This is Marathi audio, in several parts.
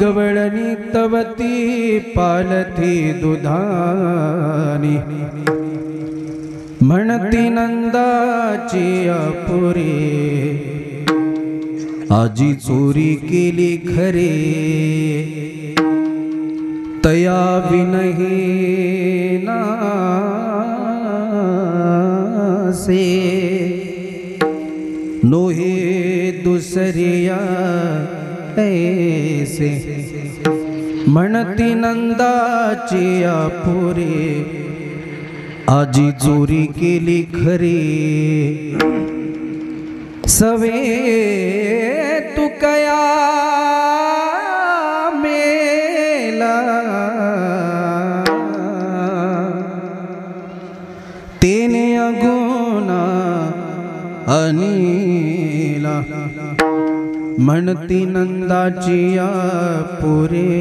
गवळणी तवती पालथी दुधानी म्हणती नंदाची अपुरी आजी चोरी केली खरे तया विनही नासे नोहे दुसरिया ऐसे म्हणती नंदाची अपुरी आजी चोरी केली खरी सवे तू कया मेला तेने अगुना अनिला म्हणती नंदाची पुरे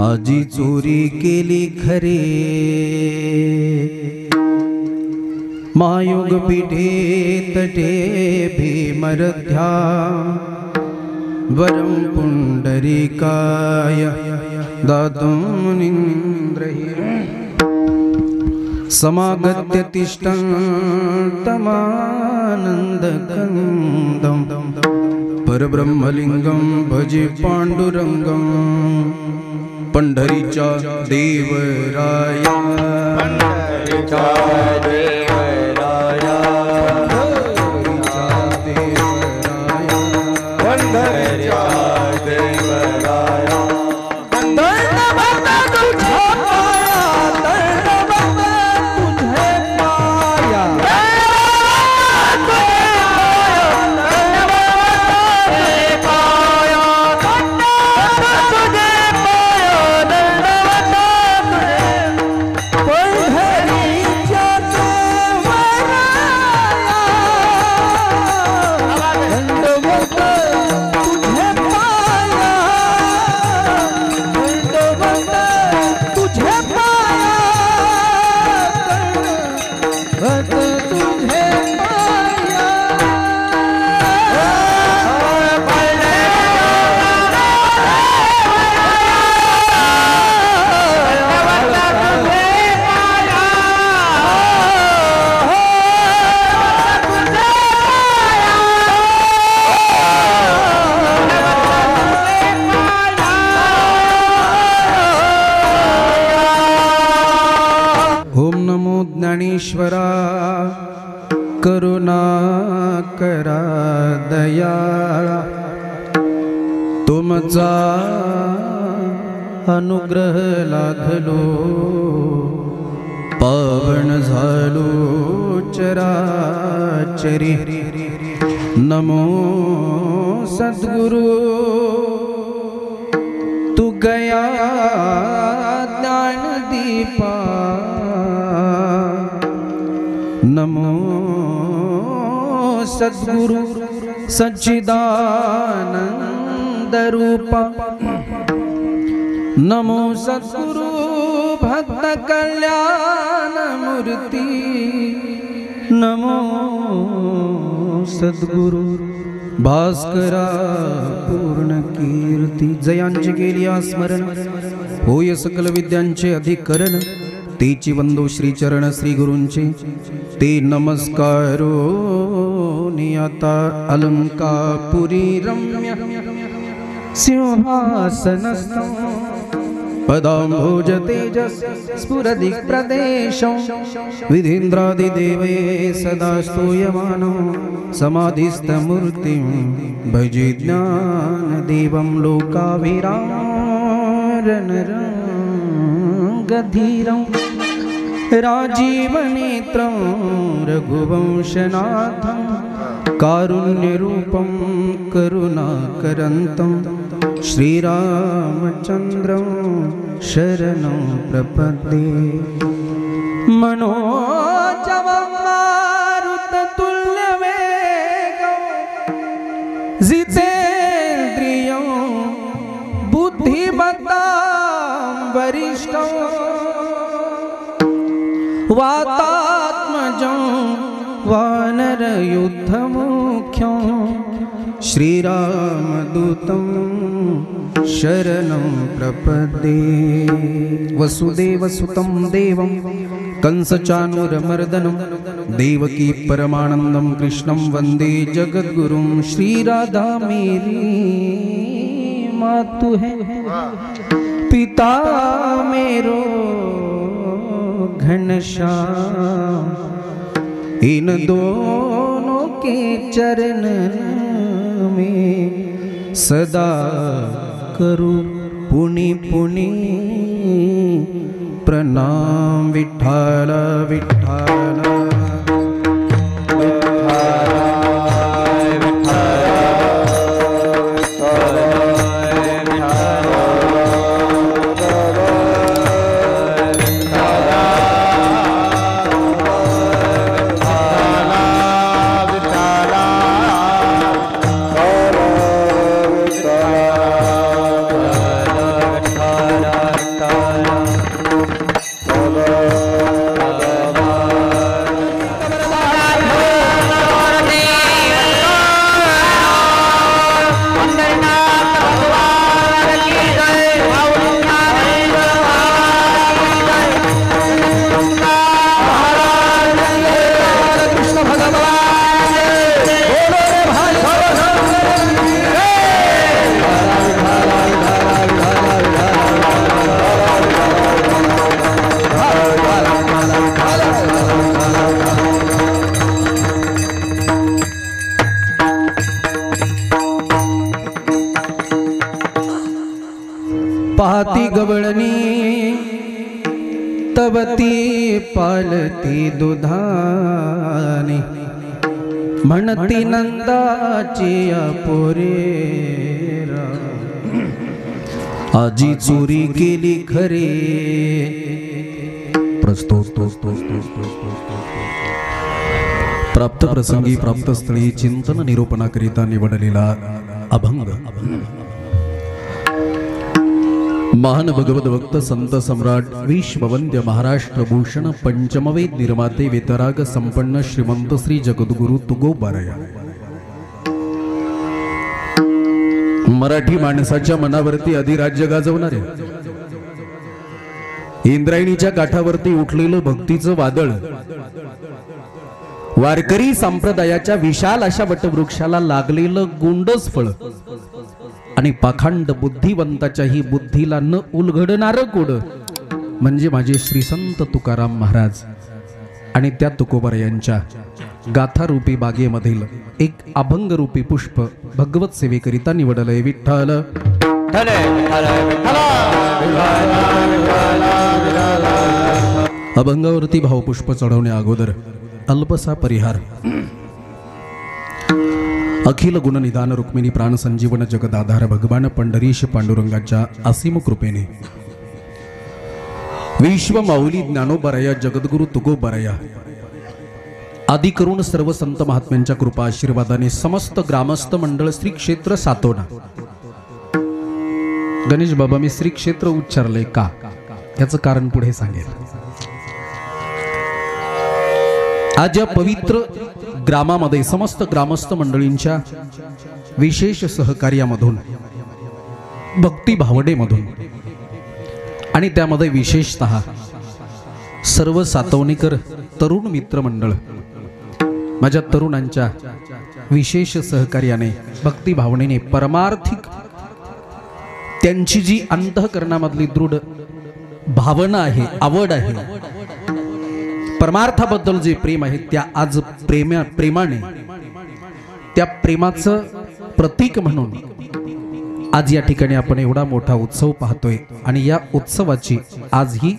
आजी चोरी केली खरे मायुग पीठे तटे भीमरध्या वरं पुंडरीकाय दातुं मुनीन्द्रैः समागत्य तिष्ठं तमानन्दकन्दं परब्रह्मलिंगं भजे पांडुरंगं पंढरीच्या देवराया पंढरीच्या देवराया पंढरीच्या देवराया ज्ञानेश्वरा करुणा करा दयाळा तुमचा अनुग्रह लाभलो पावन झालो चराचरी नमो सद्गुरु तू गया ज्ञानदीपा नमो सद्गुरु सच्चिदानंद रूपा नमो सद्गुरु भक्त कल्याण मूर्ति नमो सद्गुरु भास्करा पूर्ण कीर्ती जयांची केली स्मरण होय सकल विद्यांचे अधिकरण तेची वंदो श्री चरण श्री गुरूंचे ते नमस्कारो नियता अलंकापुरी रम्य सिंहासनस्थं पदाम्भोज तेजस स्फुरदिक् प्रदेशं विधीन्द्रादिदेवे सदा स्तूयमानो समाधिस्थमूर्तिं भजे ज्ञानदेवं लोकाभिरामरणरङ्गधीरं राजीवनेत्रं रघुवंशनाथं कारुण्यरूपं करुणाकरन्तं श्रीरामचन्द्रं शरणं प्रपद्ये मनोजवं मारुततुल्यवेगं जितेन्द्रियं बुद्धिमतां वरिष्ठं वातात्मजं वानरयुद्धमुख्यं श्रीरामदूतं शरणं प्रपद्ये। वसुदेवसुतं देवं कंसचाणूरमर्दनं देवकी परमानंदं कृष्णं वंदे जगद्गुरुं। श्रीराधा मेरी मातु है, पिता मेरो घनश्याम, इन दोनों के चरण में सदा करूं पुनि पुनि प्रणाम। विठ्ठल विठ्ठल पाहती गवळणी तवती पालती दुधानी, म्हणती नंदाची पोरेरा, आजी चोरी केली खरे। प्राप्त प्रसंगी प्राप्त स्थळी चिंतन निरूपणाकरिता निवडलेला अभंग महान भगवत भक्त संत सम्राट विश्ववंद्य महाराष्ट्र भूषण पंचमवेद निर्माते वेतराग संपन्न श्रीमंत श्री जगद्गुरु तुकोबाराया मराठी माणसाच्या मनावरती अधिराज्य गाजवणारे, इंद्रायणीच्या काठावरती उठलेलं भक्तीचं वादळ, वारकरी संप्रदायाच्या विशाल अशा वटवृक्षाला लागलेलं गोंडस फळ आणि पाखंड बुद्धिवंताच्याही बुद्धीला न उलगडणारं कोड म्हणजे माझे श्री संत तुकाराम महाराज आणि त्या तुकोबारायांच्या गाथारूपी बागेमधील एक अभंगरूपी पुष्प भगवत सेवेकरिता निवडलंय। विठ्ठल अभंगावरती भावपुष्प चढवण्या अगोदर अल्पसा परिहार। अखिल गुण निदान रुक्मिणी प्राण संजीवन जगदाधार भगवान पंढरीश पांडुरंगाच्या असीम कृपेने विश्व माऊली ज्ञानोबाराया जगद्गुरु तुकोबाराया आदि करून सर्व संत महात्म्यांच्या कृपा आशीर्वादाने समस्त ग्रामस्थ मंडळ श्री क्षेत्र सातोना। गणेश बाबा मी श्री क्षेत्र उच्चारले का याचं कारण पुढे सांगेल। आज या पवित्र ग्रामामध्ये समस्त ग्रामस्थ मंडळींच्या विशेष सहकार्यामधून भक्ती भावनेमधून आणि त्यामध्ये विशेषतः सर्व सातवणीकर तरुण मित्र मंडळ माझ्या तरुणांच्या विशेष सहकार्याने भक्ती भावनेने परमार्थिक त्यांची जी अंतःकरणामधली दृढ भावना आहे, आवड आहे, परमार्थाबद्दल जे प्रेम आहे त्या आज प्रेमाने त्या प्रेमाचं प्रतीक म्हणून आज या ठिकाणी आपण एवढा मोठा उत्सव पाहतोय आणि या उत्सवाची आज ही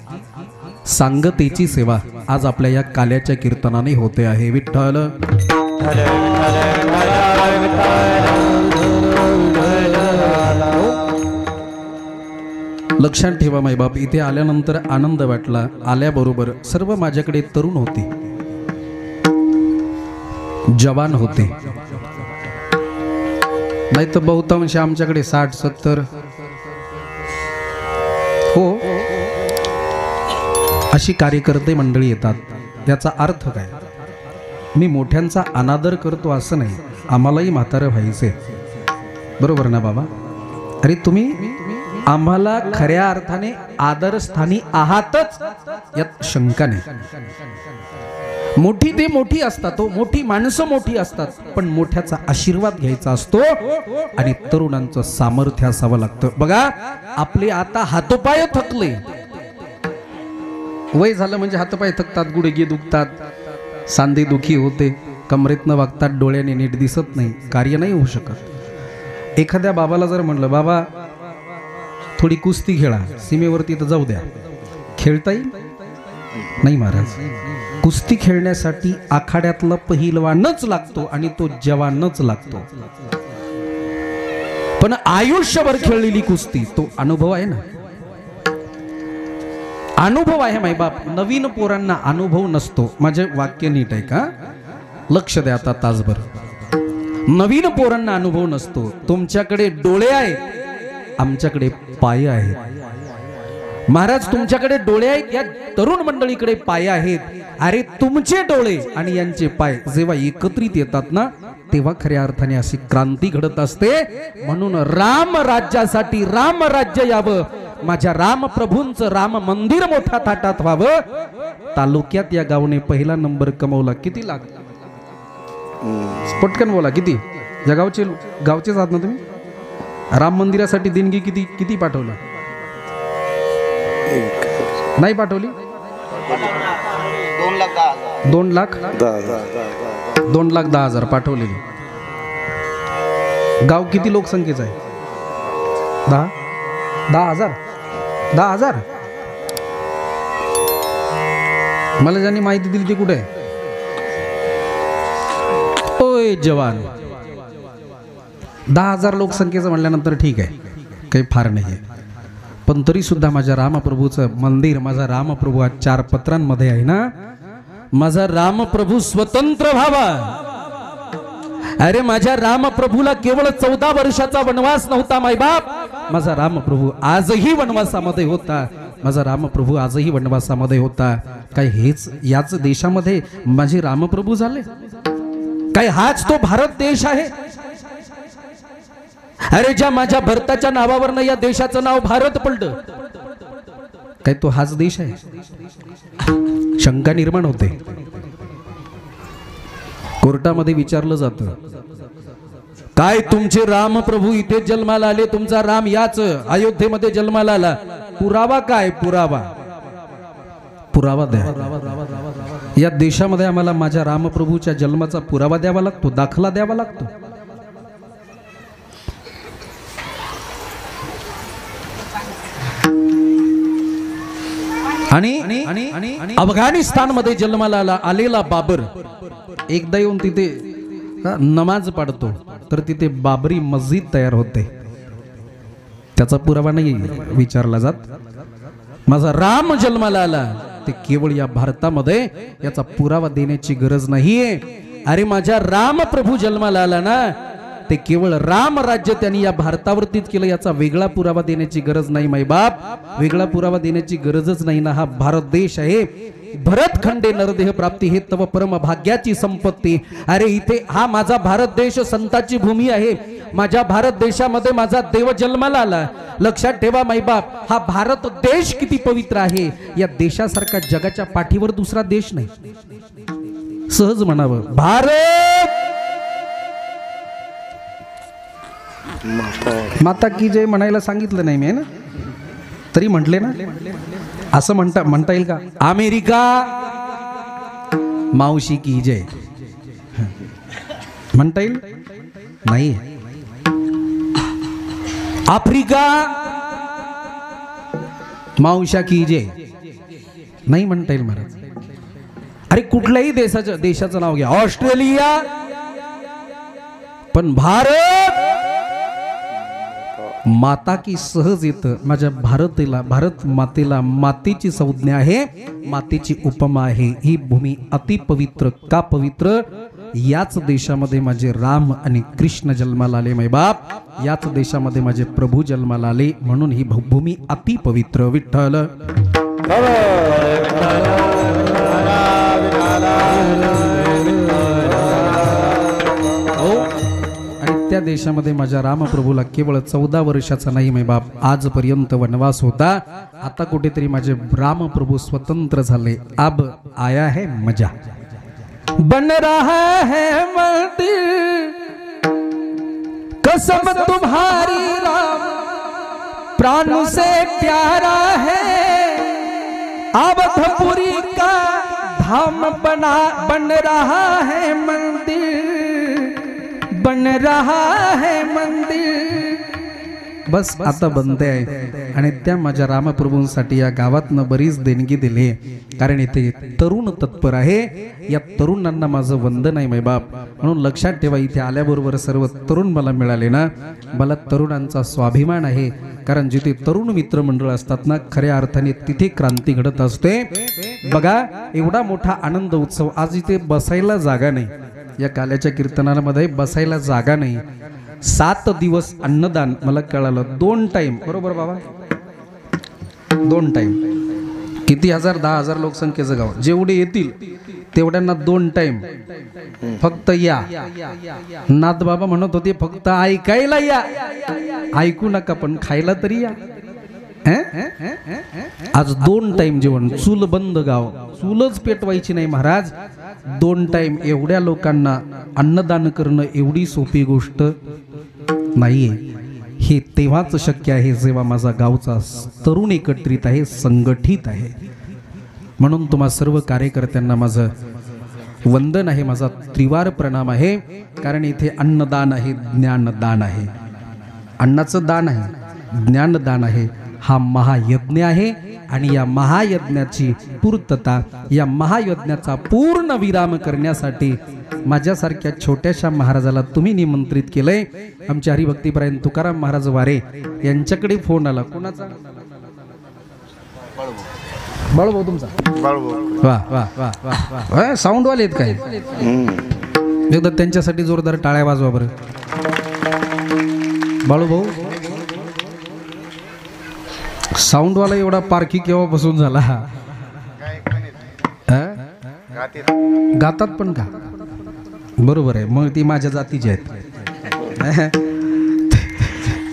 सांगतेची सेवा आज आपल्या या काल्याच्या कीर्तनाने होते आहे। विठ्ठल लक्षात ठेवा मायबाप, इथे आल्यानंतर आनंद वाटला, आल्याबरोबर सर्व माझ्याकडे तरुण होते, जवान होते, नाही तर बहुतांश आमच्याकडे 60-70 हो अशी कार्यकर्ते मंडळी येतात। याचा अर्थ काय? मी मोठ्यांचा अनादर करतो असं नाही, आम्हालाही म्हातारं व्हायचे, बरोबर ना बाबा? अरे तुम्ही आम्हाला खऱ्या अर्थाने आदरस्थानी आहातच, यात शंका नाही. मोठी ते मोठी असतात, मोठी माणसं मोठी असतात, पण मोठ्याचा आशीर्वाद घ्यायचा असतो आणि तरुणांचं सामर्थ्य असावं लागतं. बघा आपले आता हातपाय थकले, वय झालं म्हणजे हातपाय थकतात, गुडघे दुखतात, सांधे दुखी होते, कमरेतनं वागतात, डोळ्याने नीट दिसत नाही, कार्य नाही होऊ शकत. एखाद्या बाबाला जर म्हणलं बाबा थोडी कुस्ती खेळा, सीमेवरती तर जाऊ द्या, खेळता येईल? नाही महाराज. कुस्ती खेळण्यासाठी आखाड्यातला पहिलवानच लागतो आणि तो जवानच लागतो. पण आयुष्यभर खेळलेली कुस्ती तो अनुभव आहे ना, अनुभव आहे मायबाप. नवीन पोरांना अनुभव नसतो. माझे वाक्य नीट आहे का? लक्ष द्या आता तासभर. नवीन पोरांना अनुभव नसतो. तुमच्याकडे डोळे आहेत, आमच्याकडे पाय आहेत. महाराज तुमच्याकडे डोळे आहेत, या तरुण मंडळीकडे पाय आहेत. अरे तुमचे डोळे आणि यांचे पाय जेव्हा एकत्रित येतात ना, तेव्हा खऱ्या अर्थाने अशी क्रांती घडत असते. म्हणून राम राज्यासाठी राम राज्य यावं, माझ्या राम प्रभूंचं राम मंदिर मोठ्या थाटात व्हावं. तालुक्यात या गावने पहिला नंबर कमवला. किती लाख? पटकन बोला किती? या गावचेच आहात ना तुम्ही? राम मंदिरासाठी देणगी किती किती पाठवलं? नाही पाठवली? 2,10,000 पाठवलेली. गाव किती लोकसंख्येचं आहे? 10,000. मला ज्यांनी माहिती दिली ती कुठे आहे? ओय जवान. 10,000 लोकसंख्येचं म्हणल्यानंतर ठीक आहे, काही फार नाही आहे. पण तरी सुद्धा माझ्या रामप्रभूचं मंदिर, माझा रामप्रभू आज 4 पत्रांमध्ये आहे ना. माझा रामप्रभू स्वतंत्र व्हावा. अरे माझ्या रामप्रभूला केवळ 14 वर्षाचा वनवास नव्हता मायबाप. माझा रामप्रभू आजही वनवासामध्ये होता. माझा रामप्रभू आजही वनवासामध्ये होता. काय हेच याच देशामध्ये माझे रामप्रभू झाले? काय हाच तो भारत देश आहे? अरे ज्या माझ्या भरताच्या नावावरनं या देशाचं नाव भारत पडलं, काय तो हाच देश आहे? शंका निर्माण होते. कोर्टामध्ये विचारलं जातं, काय तुमचे रामप्रभू इथे जन्माला आले, तुमचा राम याच अयोध्येमध्ये जन्माला आला, पुरावा काय? पुरावा द्या. या देशामध्ये आम्हाला माझ्या रामप्रभूच्या जन्माचा पुरावा द्यावा लागतो, दाखला द्यावा लागतो. आणि अफगाणिस्तान मध्ये जन्माला आलेला बाबर एकदा येऊन तिथे नमाज पढतो, तर तिथे बाबरी मस्जिद तयार होते. त्याचा पुरावा नाही विचारला जात. माझा राम जन्माला आला ते केवळ या भारतामध्ये, याचा पुरावा देण्याची गरज नाहीये. अरे माझ्या राम प्रभू जन्माला आला ना, ते केवळ राम राज्य त्यांनी या भारतावरतीच केलं, याचा वेगळा पुरावा देण्याची गरज नाही मायबाप. वेगळा पुरावा देण्याची गरजच नाही ना. हा भारत देश आहे. भरत खंडे नरदेह प्राप्ती हे तव परम भाग्याची संपत्ती. अरे इथे हा माझा भारत देश संताची भूमी आहे. माझ्या भारत देशामध्ये माझा देव जन्माला आला. लक्षात ठेवा मायबाप, हा भारत देश किती पवित्र आहे. या देशासारखा जगाच्या पाठीवर दुसरा देश नाही. सहज म्हणावं, भारत माता की जय म्हणायला सांगितलं नाही मी ना, तरी म्हटले ना. असं म्हणता येईल का? अमेरिका मावशी की जय म्हणता येईल? नाही. आफ्रिका मावशा की जय नाही म्हणता येईल महाराज. अरे कुठल्याही देशाचं नाव घ्या, ऑस्ट्रेलिया, पण भारत माता की सहज येतं. माझ्या भारत मातेला मातेची संज्ञा आहे, मातेची उपमा आहे. ही भूमी अति पवित्र का पवित्र? याच देशामध्ये माझे राम आणि कृष्ण जन्माला आले मायबाप. याच देशामध्ये माझे प्रभू जन्माला आले, म्हणून ही भूमी अति पवित्र. विठ्ठल कोणत्या देशामध्ये माझ्या रामप्रभूला केवळ 14 वर्षाचा नाही मै बाप आजपर्यंत वनवास होता, आता कुठेतरी माझे रामप्रभू स्वतंत्र झाले. अब आया है मजा, बन रहा है मंदिर कसम तुम्हारी राम प्राण से प्यारा है, अवधपुरी का धाम बन रहा है मंदिर, बन रहा है मंदिर. बस आता बनते आहे. आणि त्या माझ्या रामप्रभूंसाठी या गावातनं बरीच देणगी दिली, कारण इथे तरुण तत्पर आहे. या तरुणांना माझं वंदन आहे मैबाप. म्हणून लक्षात ठेवा, इथे आल्याबरोबर सर्व तरुण मला मिळाले ना, मला तरुणांचा स्वाभिमान आहे. कारण जिथे तरुण मित्रमंडळ असतात ना, खऱ्या अर्थाने तिथे क्रांती घडत असते. बघा, एवढा मोठा आनंद उत्सव, आज इथे बसायला जागा नाही. या काल्याच्या कीर्तनामध्ये बसायला जागा नाही. 7 दिवस अन्नदान, मला कळालं 2 टाइम, बरोबर बाबा, 2 टाइम. किती हजार, 10,000 लोकसंख्येचं गाव, जेवढे येतील तेवढ्यांना 2 टाइम फक्त या. नाथ बाबा म्हणत होते फक्त ऐकायला या, ऐकू नका पण खायला तरी या. आज 2 टाइम जेवण, चूल बंद गाव, चूलच पेटवायची नाही महाराज. 2 टाइम एवढ्या लोकांना अन्नदान करणं एवढी सोपी गोष्ट नाहीये. हे तेव्हाच शक्य आहे जेव्हा माझा गावचा तरुण एकत्रित आहे, संघटित आहे. म्हणून तुम्हा सर्व कार्यकर्त्यांना माझं वंदन आहे, माझा त्रिवार प्रणाम आहे. कारण इथे अन्नदान आहे, ज्ञानदान आहे. अन्नाचं दान आहे, ज्ञानदान आहे. हा महायज्ञ आहे आणि या महायज्ञाची पूर्तता, या महायज्ञाचा पूर्ण विराम करण्यासाठी माझ्यासारख्या छोट्याशा महाराजाला तुम्ही निमंत्रित केलंय. आमचे हरिभक्तीपरायण तुकाराम महाराज वारे यांच्याकडे फोन आला. कोणाचा? बाळूभाऊ तुमचा? वा वा वा वा, साऊंड वाले आहेत काय? एकदा त्यांच्यासाठी जोरदार टाळ्या वाजवा बरं. बाळूभाऊ साऊंडवाला एवढा पारखी केव्हापासून झाला? गातात पण का? बरोबर आहे, मग ती माझ्या जातीची आहेत.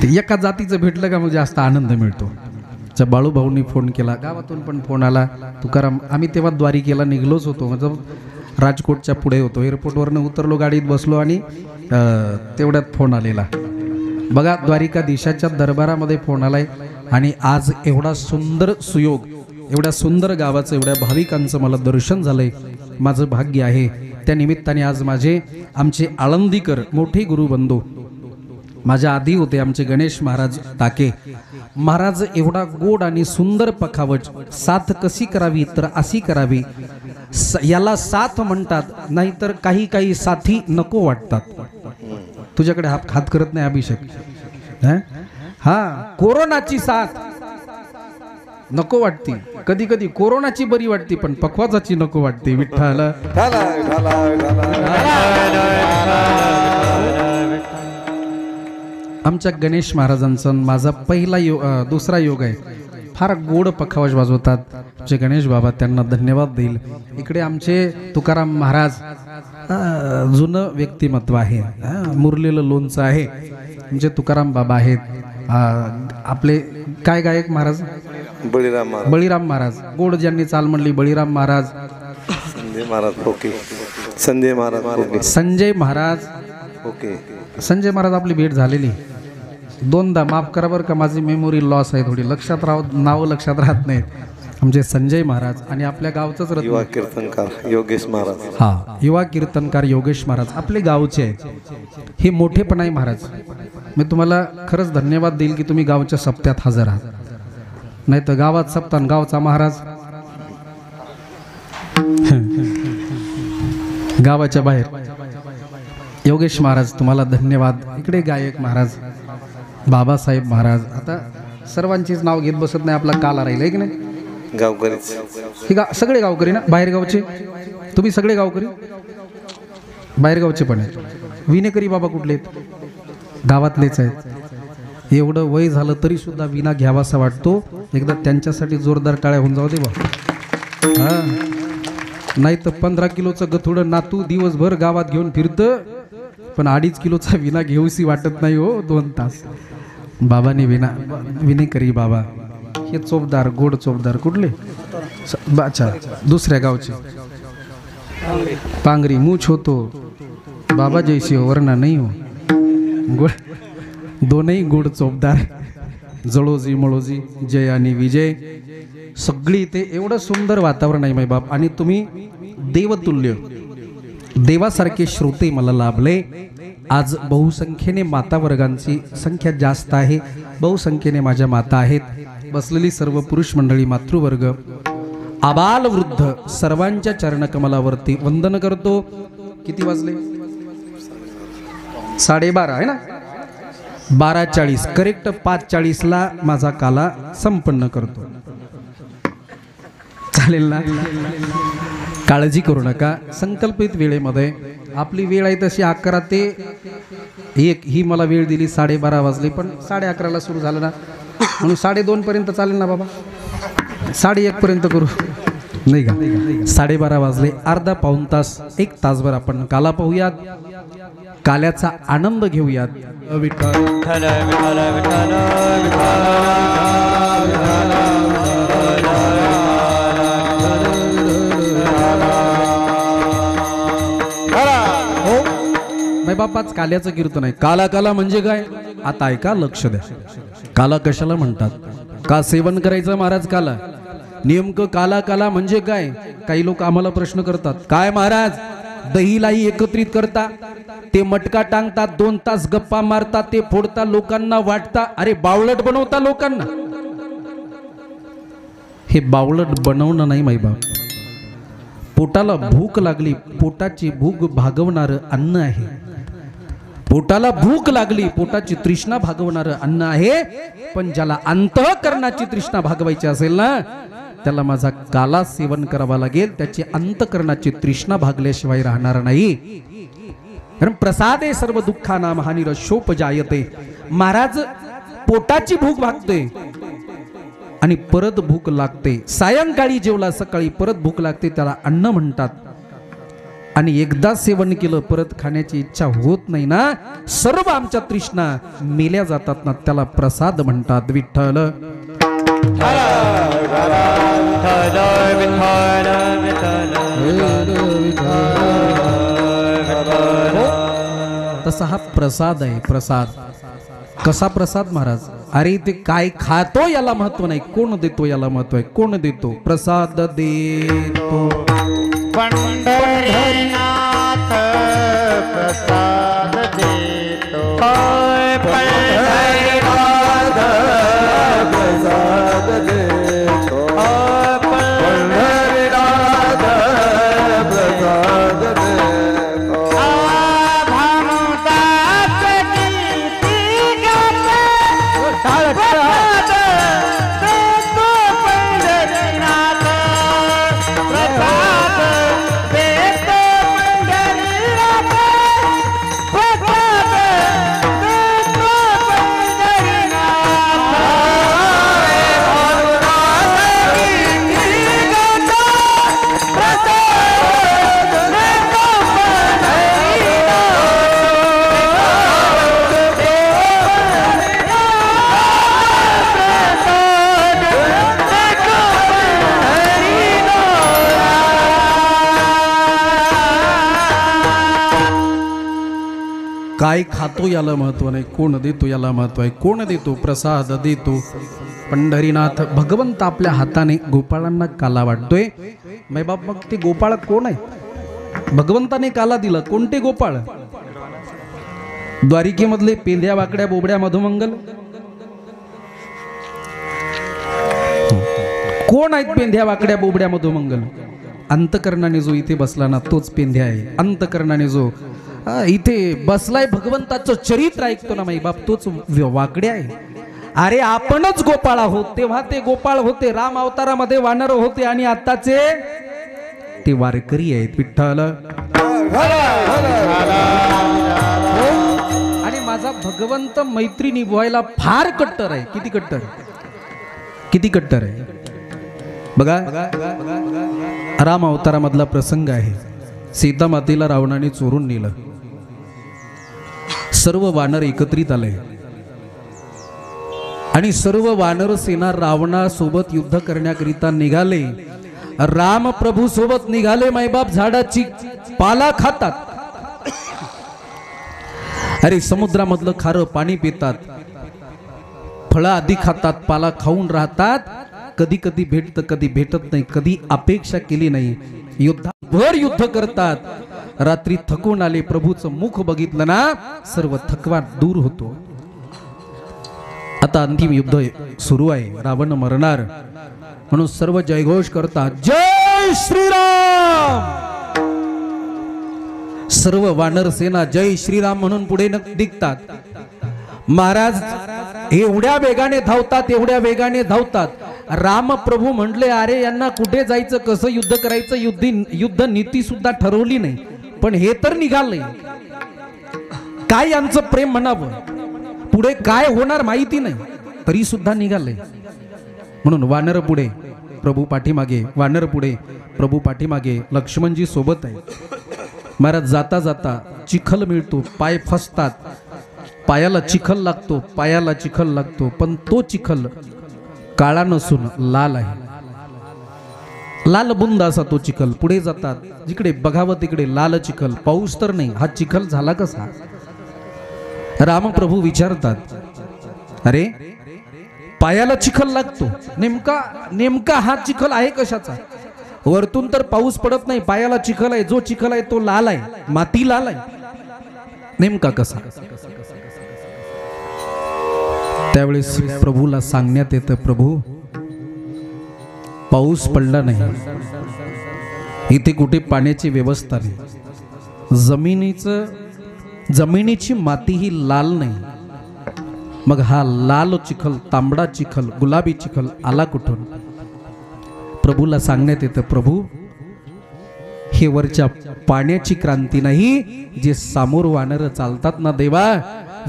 एका जातीचं भेटलं का मग जास्त आनंद मिळतो. बाळूभाऊंनी फोन केला, गावातून पण फोन आला. तुकाराम, आम्ही तेव्हा द्वारिकेला निघलोच होतो, मतलब राजकोटच्या पुढे होतो. एअरपोर्टवरनं उतरलो, गाडीत बसलो आणि तेवढ्यात फोन आलेला. बघा, द्वारिकाधीशाच्या दरबारामध्ये फोन आलाय. आणि आज एवढा सुंदर सुयोग, एवढ्या सुंदर गावाचं, एवढ्या भाविकांचं मला दर्शन झालंय. माझं भाग्य आहे. त्या निमित्ताने आज आमचे आळंदीकर मोठे गुरुबंधू माझ्या आधी होते, आमचे गणेश महाराज टाके महाराज. एवढा गोड आणि सुंदर पखावज, साथ कशी करावी तर अशी करावी, याला साथ म्हणतात. नाहीतर काही काही साथी नको वाटतात. तुझ्याकडे हात करत नाही अभिषेक. हा, कोरोनाची साथ नको वाटती, कधी कधी कोरोनाची बरी वाटती, पण पखवाजाची नको वाटते. विठ्ठल आमच्या गणेश महाराजांचा माझा पहिला दुसरा योग आहे. फार गोड पखावाज वाजवतात आमचे गणेश बाबा, त्यांना धन्यवाद देईल. इकडे आमचे तुकाराम महाराज, जुनं व्यक्तिमत्व आहे, मुरलेलं लोणचं आहे. आमचे तुकाराम बाबा आहेत. आपले काय गायक महाराज? बळीराम महाराज. गोड ज्यांनी चाल म्हणली बळीराम महाराज, संजय महाराज. संजय महाराज आपली भेट झालेली 2दा. माफ करा बरं का, माझी मेमोरी लॉस आहे थोडी, लक्षात नाव लक्षात राहत नाहीत. आमचे संजय महाराज आणि आपल्या गावचंच युवा कीर्तनकार योगेश महाराज. हा, युवा कीर्तनकार योगेश महाराज आपले गावचे आहेत. हे मोठेपण आहे महाराज. मी तुम्हाला खरंच धन्यवाद देईल की तुम्ही गावच्या सप्त्यात हजर आहात. नाही तर गावात सप्तान गावचा महाराज गावाच्या बाहेर. योगेश महाराज तुम्हाला धन्यवाद. इकडे गायक महाराज, बाबासाहेब महाराज. आता सर्वांचीच नाव घेत बसत नाही, आपला काला राहील आहे की नाही? गावकरी हे सगळे गावकरी ना, बाहेर गावचे तुम्ही सगळे गावकरी, बाहेर गावचे पण आहेत. विनेकरी बाबा कुठले आहेत? गावातलेच आहेत. एवढं वय झालं तरी सुद्धा विना घ्यावासा वाटतो. एकदा त्यांच्यासाठी जोरदार टाळ्या होऊन जाऊ दे बा. हा, नाही तर 15 किलोचं गथुडं नातू दिवसभर गावात घेऊन फिरतं, पण 2.5 किलोचा विना घेऊशी वाटत नाही हो 2 तास. बाबाने विने करी बाबा. हे चोपदार गोड चोपदार कुठले? अच्छा दुसऱ्या गावचे पांगरी मूछ होतो बाबा जैसी हो वरना नाही हो. गोड दोनही गोड चोपदार. जळोजी मळोजी जय आणि विजय सगळी ते एवढं सुंदर वातावरण आहे मायबाप. आणि तुम्ही देवतुल्य देवासारखे श्रोते मला लाभले. आज बहुसंख्येने माता वर्गांची संख्या जास्त आहे. बहुसंख्येने माझ्या माता आहेत. बसलेली सर्व पुरुष मंडळी मातृवर्ग आबाल वृद्ध सर्वांच्या चरणकमलावरती वंदन करतो. किती वाजले? 12:30 आहे ना. 12:40 करेक्ट. 5:40 माझा काला संपन्न करतो. चालेल ना? काळजी करू नका. संकल्पित वेळेमध्ये आपली वेळ आहे तशी 11 ते 1 ही मला वेळ दिली. 12:30 वाजले पण 11:30 सुरू झालं ना म्हणून 2:30 पर्यंत चालेल ना बाबा. 1:30 पर्यंत करू नाही का? 12:30 वाजले. अर्धा पाऊण तास 1 तासभर आपण काला पाहूयात. काल्याचा आनंद घेऊयात. बापाच काल्याचं कीर्तन आहे. काला काला म्हणजे काय? आता ऐका, लक्ष द्या. काला कशाला म्हणतात? का सेवन करायचं महाराज काला? नेमकं काला काला म्हणजे काय? काही लोक आम्हाला प्रश्न करतात, काय महाराज दहीलाही एकत्रित करता, ते मटका टांगतात, 2 तास गप्पा मारतात, ते फोडता, लोकांना वाटता. अरे बावळट बनवता लोकांना. हे बावळट बनवणं नाही माई बाप. पोटाला भूक लागली, पोटाची भूक भागवणारं अन्न आहे. पोटाला भूक लागली, पोटाची तृष्णा भागवणारं अन्न आहे. पण ज्याला अंतःकरणाची तृष्णा भागवायची असेल ना त्याला माझा काला सेवन करावा लागेल. त्याची अंतःकरणाची तृष्णा भागल्याशिवाय राहणार नाही. कारण प्रसादे सर्व दुःखानां हानिरशोपजायते. महाराज पोटाची भूक भागते आणि परत भूक लागते. सायंकाळी जेवला सकाळी परत भूक लागते, त्याला अन्न म्हणतात. आणि एकदा सेवन केलं परत खाण्याची इच्छा होत नाही ना, सर्व आमच्या तृष्णा मेल्या जातात ना, त्याला प्रसाद म्हणतात. विठ्ठल तसा हा प्रसाद आहे. प्रसाद कसा प्रसाद महाराज? अरे ते काय खातो याला महत्व नाही, कोण देतो याला महत्व आहे. कोण देतो? प्रसाद देतो पंढरीनाथ प्रसाद देतो. पंढरीनाथ प्रसाद देतो. पंढरीनाथ प्रसाद देतो. भानुदास कीर्ती गाते प्रसाद देतो. पंढरीनाथ प्रसाद देतो. पंढरीनाथ प्रसाद देतो. काय खातो याला महत्व नाही, कोण देतो याला महत्व आहे. कोण देतो? प्रसाद देतो. पंढरीनाथ भगवंत आपल्या हाताने गोपाळांना काला वाटतोय. मै बाप मग ते गोपाळ कोण आहे? भगवंताने काला दिला. कोणते गोपाळ? द्वारिकेमधले पेंध्या वाकड्या बोबड्या मधुमंगल कोण आहेत? पेंध्या वाकड्या बोबड्या मधुमंगल. अंतकरणाने जो इथे बसला ना तोच पेंध्या आहे. अंतकरणाने जो इथे बसलाय भगवंताचं चरित्र ऐकतो ना माई बाप तोच वाकड्या आहे. अरे आपणच गोपाळ आहोत. तेव्हा ते गोपाळ होते, राम अवतारामध्ये वानर होते आणि आताचे ते वारकरी आहेत. विठ्ठल आणि माझा भगवंत मैत्री निभवायला फार कट्टर आहे. किती कट्टर? किती कट्टर आहे बघा. राम अवतारामधला प्रसंग आहे. सीता मातेला रावणाने चोरून नेलं सर्व वानर एकत्रित आले आणि सर्व वानर सेना रावणासोबत युद्ध करण्याकरिता निघाले. राम प्रभू सोबत निघाले. मायबाप झाडाची पाला खातात. अरे समुद्रामधलं खारं पाणी पितात, फळं आधी खातात, पाला खाऊन राहतात. कधी कधी भेटतं, कधी भेटत नाही, कधी अपेक्षा केली नाही. युद्धाभर युद्ध करतात. रात्री थकून आले, प्रभूचं मुख बघितलं ना, सर्व थकवा दूर होतो. आता अंतिम युद्ध सुरू आहे. रावण मरणार म्हणून सर्व जयघोष करतात, जय श्रीराम. सर्व वानर सेना जय श्रीराम म्हणून पुढे निघतात. महाराज एवढ्या वेगाने धावतात, एवढ्या वेगाने धावतात. रामप्रभू म्हटले, अरे यांना कुठे जायचं, कसं युद्ध करायचं, युद्ध नीती सुद्धा ठरवली नाही, पण हे तर निघाले. काय यांचं प्रेम म्हणावं, पुढे काय होणार माहिती नाही, तरी सुद्धा निघाले. म्हणून वानर पुढे, प्रभू पाठीमागे, वानर पुढे, प्रभू पाठीमागे. लक्ष्मणजी सोबत आहे. महाराज जाता जाता चिखल मिळतो, पाय फसतात, पायाला चिखल लागतो, पायाला चिखल लागतो. पण तो चिखल काळा नसून लाल आहे. लाल बुंद असा तो चिखल. पुढे जातात, जिकडे बघावं तिकडे लाल चिखल. पाऊस तर नाही, हा चिखल झाला कसा? रामप्रभू विचारतात, अरे पायाला चिखल लागतो, नेमका हा चिखल आहे कशाचा? वरतून तर पाऊस पडत नाही, पायाला चिखल आहे. जो चिखल आहे तो लाल आहे, माती लाल आहे, नेमका कसा? त्यावेळेस प्रभूला सांगण्यात येतं, प्रभू पाऊस पडला नाही, इथे कुठे पाण्याची व्यवस्था नाही, जमिनीची माती ही लाल नाही, मग हा लाल चिखल, तांबडा चिखल, गुलाबी चिखल आला कुठून? प्रभूला सांगण्यात येतं, प्रभू हे वरच्या पाण्याची क्रांती नाही, जे सामोर वानर चालतात ना देवा,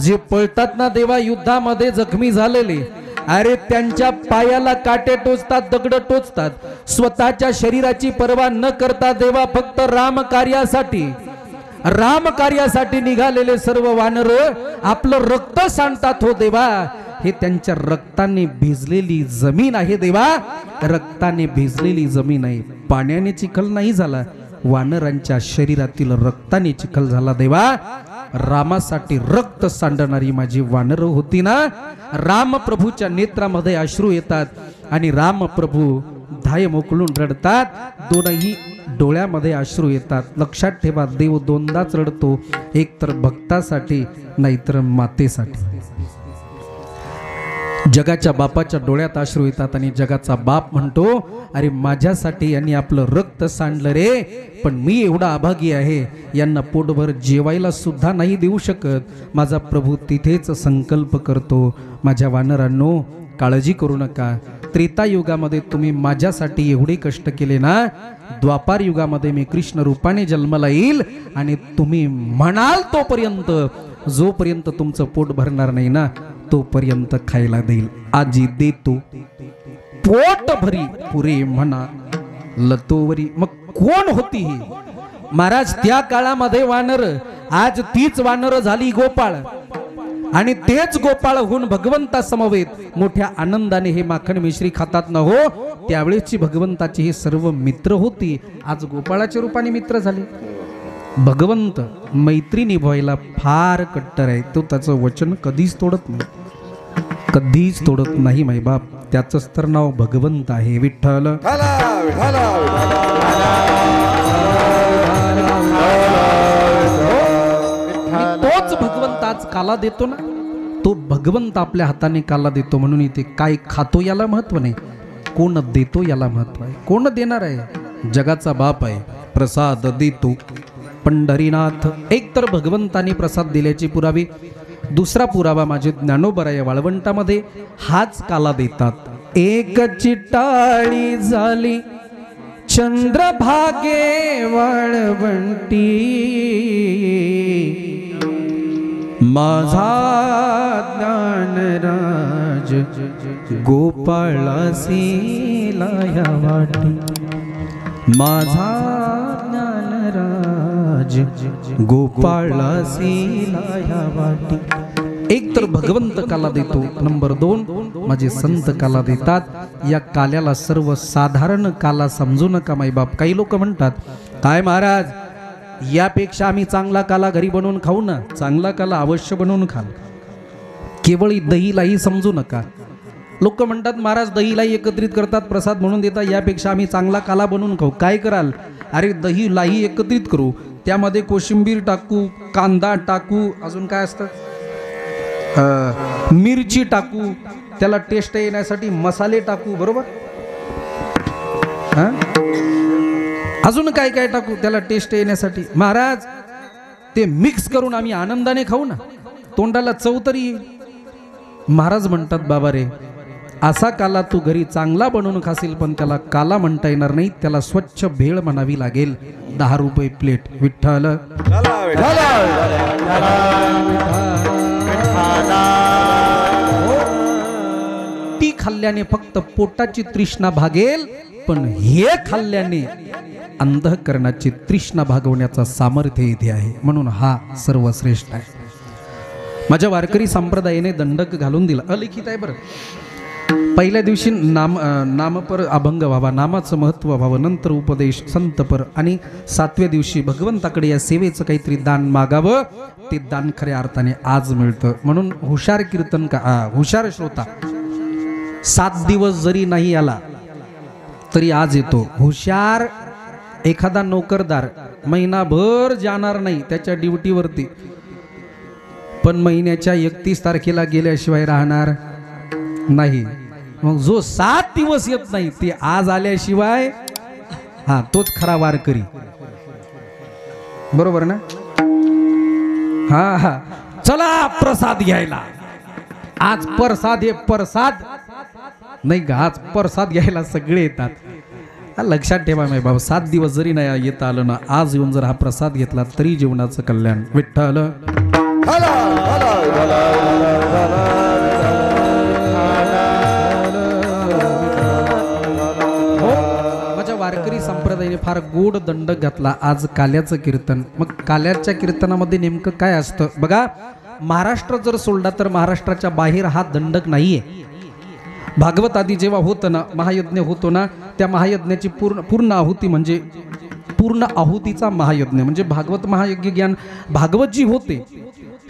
जे पळतात ना देवा, युद्धामध्ये जखमी झालेले, अरे त्यांच्या पायाला काटे टोचतात, दगड टोचतात, स्वतःच्या शरीराची पर्वा न करता देवा फक्त राम कार्यासाठी निघालेले सर्व वानर आपलं रक्त सांडतात हो देवा. हे त्यांच्या रक्ताने भिजलेली जमीन आहे देवा, रक्ताने भिजलेली जमीन आहे. पाण्याने चिखल नाही झाला, वानरांच्या शरीरातील रक्ताने चिखल झाला देवा. रामासाठी रक्त सांडणारी माझी वानर होती ना. रामप्रभूच्या नेत्रामध्ये अश्रू येतात आणि रामप्रभू धाय मोकळून रडतात. दोनही डोळ्यामध्ये अश्रू येतात. लक्षात ठेवा, देव दोनदाच रडतो, एक तर भक्तासाठी, नाहीतर मातेसाठी. जगाच्या बापाच्या डोळ्यात अश्रू येतात आणि जगाचा बाप म्हणतो, अरे माझ्यासाठी यांनी आपलं रक्त सांडलं रे, पण मी एवढा अभागी आहे, यांना पोटभर जेवायला सुद्धा नाही देऊ शकत. माझा प्रभू तिथेच संकल्प करतो, माझ्या वानरांनो काळजी करू नका. त्रेतायुगामध्ये तुम्ही माझ्यासाठी एवढे कष्ट केले ना, द्वापार युगामध्ये मी कृष्ण रूपाने जन्माला येईल आणि तुम्ही म्हणाल तोपर्यंत, जोपर्यंत तुमचं पोट भरणार नाही ना, तोपर्यंत खायला देईल. आजी देतो पोट भरी पुरे म्हणा लतोवरी. मग कोण होती ही? महाराज त्या काळामध्ये वानर, आज तीच वानर झाली गोपाळ, आणि तेच गोपाळ होऊन भगवंता समवेत मोठ्या आनंदाने हे माखन मिश्री खातात ना हो. त्यावेळेसची भगवंताची हे सर्व मित्र होती, आज गोपाळाच्या रूपाने मित्र झाले. भगवंत मैत्री निभवायला फार कट्टर आहे. तो त्याचं वचन कधीच तोडत नाही, कधीच तोडत नाही मायबाप. त्याचंच तर नाव भगवंत आहे. विठ्ठल तोच भगवंत आज काला देतो ना. तो भगवंत आपल्या हाताने काला देतो. म्हणून इथे काय खातो याला महत्व नाही, कोण देतो याला महत्व आहे. कोण देणार आहे? जगाचा बाप आहे. प्रसाद देतो पंढरीनाथ. एक तर भगवंताने प्रसाद दिल्याची पुरावी. दुसरा पुरावा माझे ज्ञानोबराय वाळवंटामध्ये हाच काला देतात. एक चिटाळी झाली चंद्रभागे वाळवंटी, माझा ज्ञानराज गोपाळासी लाया वाटी, माझा ज्ञानराज महाराज गोपाळासी लाया वाटी. एक तर भगवंत काला देतो, नंबर 2 माझे संत काला देतात. या काल्याला सर्व साधारण काला समजू नका माईबाप. काही लोक म्हणतात काय महाराज यापेक्षा आम्ही चांगला काला घरी बनवून खाऊ ना. चांगला काला अवश्य बनवून खाल, केवळ दहीलाही समजू नका. लोक म्हणतात महाराज दहीलाही एकत्रित करतात प्रसाद म्हणून देतात, यापेक्षा आम्ही चांगला काला बनवून खाऊ. काय कराल? अरे दहीलाही एकत्रित करू, त्यामध्ये कोशिंबीर टाकू, कांदा टाकू, अजून काय असतं मिरची टाकू, त्याला टेस्ट येण्यासाठी मसाले टाकू, बरोबर. अजून काय काय टाकू त्याला टेस्ट येण्यासाठी. महाराज ते मिक्स करून आम्ही आनंदाने खाऊ ना, तोंडाला चव तरी येईल. महाराज म्हणतात बाबा रे असा काला तू घरी चांगला बनवून खाशील, पण त्याला काला म्हणता येणार नाही, त्याला स्वच्छ भेळ म्हणावी लागेल. 10 रुपये प्लेट. विठ्ठल ती खाल्ल्याने फक्त पोटाची तृष्णा भागेल, पण हे खाल्ल्याने अंधःकरणाची तृष्णा भागवण्याचा सामर्थ्य इथे आहे. म्हणून हा सर्वश्रेष्ठ आहे. माझ्या वारकरी संप्रदायाने दंडक घालून दिला. अलिखित आहे बरं. पहिल्या दिवशी नामपर अभंग व्हावा, नामाचं महत्त्व व्हावं, नंतर उपदेश संतपर, आणि 7व्या दिवशी भगवंताकडे या सेवेचं काहीतरी दान मागावं. ते दान खऱ्या अर्थाने आज मिळतं. म्हणून हुशार कीर्तन हुशार श्रोता 7 दिवस जरी नाही आला तरी आज येतो. हुशार एखादा नोकरदार महिनाभर जाणार नाही त्याच्या ड्युटीवरती, पण महिन्याच्या 31 तारखेला गेल्याशिवाय राहणार नाही. मग जो 7 दिवस येत नाही ते आज आल्याशिवाय तोच खरा वारकरी, बरोबर ना. चला प्रसाद घ्यायला. आज प्रसाद, हे प्रसाद नाही का, आज प्रसाद घ्यायला सगळे येतात. लक्षात ठेवा नाही बाबा, 7 दिवस जरी नाही येता आलं ना, आज येऊन जर हा प्रसाद घेतला तरी जीवनाचं कल्याण. विठ्ठल माझ्या वारकरी संप्रदायाने फार गोड दंडक घातला आज काल्याचं कीर्तन. मग काल्याच्या कीर्तनामध्ये नेमकं काय असतं बघा. महाराष्ट्र जर सोडला तर महाराष्ट्राच्या बाहेर हा दंडक नाहीये. भागवत आदी जेव्हा होतं ना, महायज्ञ होतो ना, त्या महायज्ञाची पूर्ण आहुती म्हणजे पूर्ण आहुतीचा महायज्ञ म्हणजे भागवत महायज्ञ ज्ञान भागवत जी होते,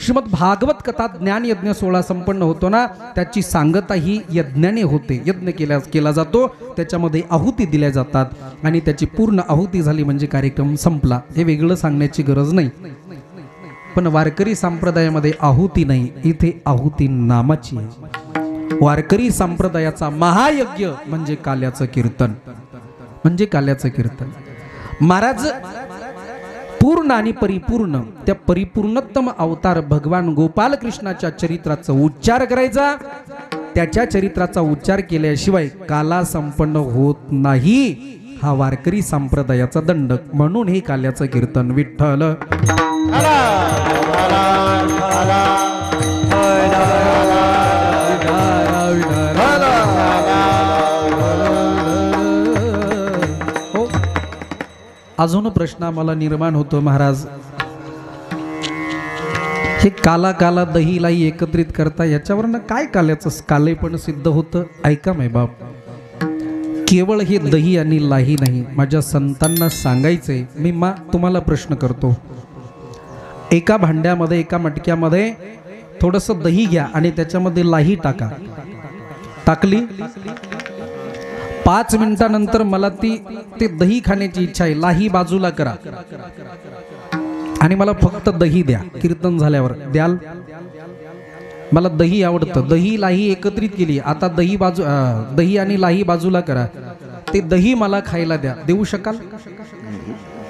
श्रीमद भागवत कथा ज्ञान यज्ञ 16 संपन्न होतो ना, त्याची सांगता ही यज्ञाने होते. यज्ञ केला जातो, त्याच्यामध्ये आहुती दिल्या जातात आणि त्याची पूर्ण आहुती झाली म्हणजे कार्यक्रम संपला. हे वेगळं सांगण्याची गरज नाही. पण वारकरी संप्रदायामध्ये आहुती नाही, इथे आहुती नामाची आहे. वारकरी संप्रदायाचा महायज्ञ म्हणजे काल्याचं कीर्तन, म्हणजे काल्याचं कीर्तन. महाराज पूर्ण आणि परिपूर्ण त्या परिपूर्णतम अवतार भगवान गोपाल कृष्णाच्या चरित्राचा उच्चार करायचा. त्याच्या चरित्राचा उच्चार केल्याशिवाय काला संपन्न होत नाही. हा वारकरी संप्रदायाचा दंडक. म्हणून हे काल्याचं कीर्तन. विठ्ठल अजून प्रश्न आम्हाला निर्माण होतो महाराज, हे काला काला दहीलाही एकत्रित करता, याच्यावरनं काय काल्याचं कालेपण सिद्ध होतं. ऐका माय बाप, केवळ हे दही आणि लाही नाही, माझ्या संतांना सांगायचंय. मी तुम्हाला प्रश्न करतो. एका भांड्यामध्ये एका मटक्यामध्ये थोडंसं दही घ्या आणि त्याच्यामध्ये लाही टाका. टाकली, 5 मिनिटानंतर मला ते दही खाण्याची इच्छा आहे. लाही बाजूला करा आणि मला फक्त दही द्या. कीर्तन झाल्यावर द्याल. मला दही आवडतं. दही लाही एकत्रित केली. आता दही आणि लाही बाजूला करा. ते दही मला खायला द्या. देऊ शकाल?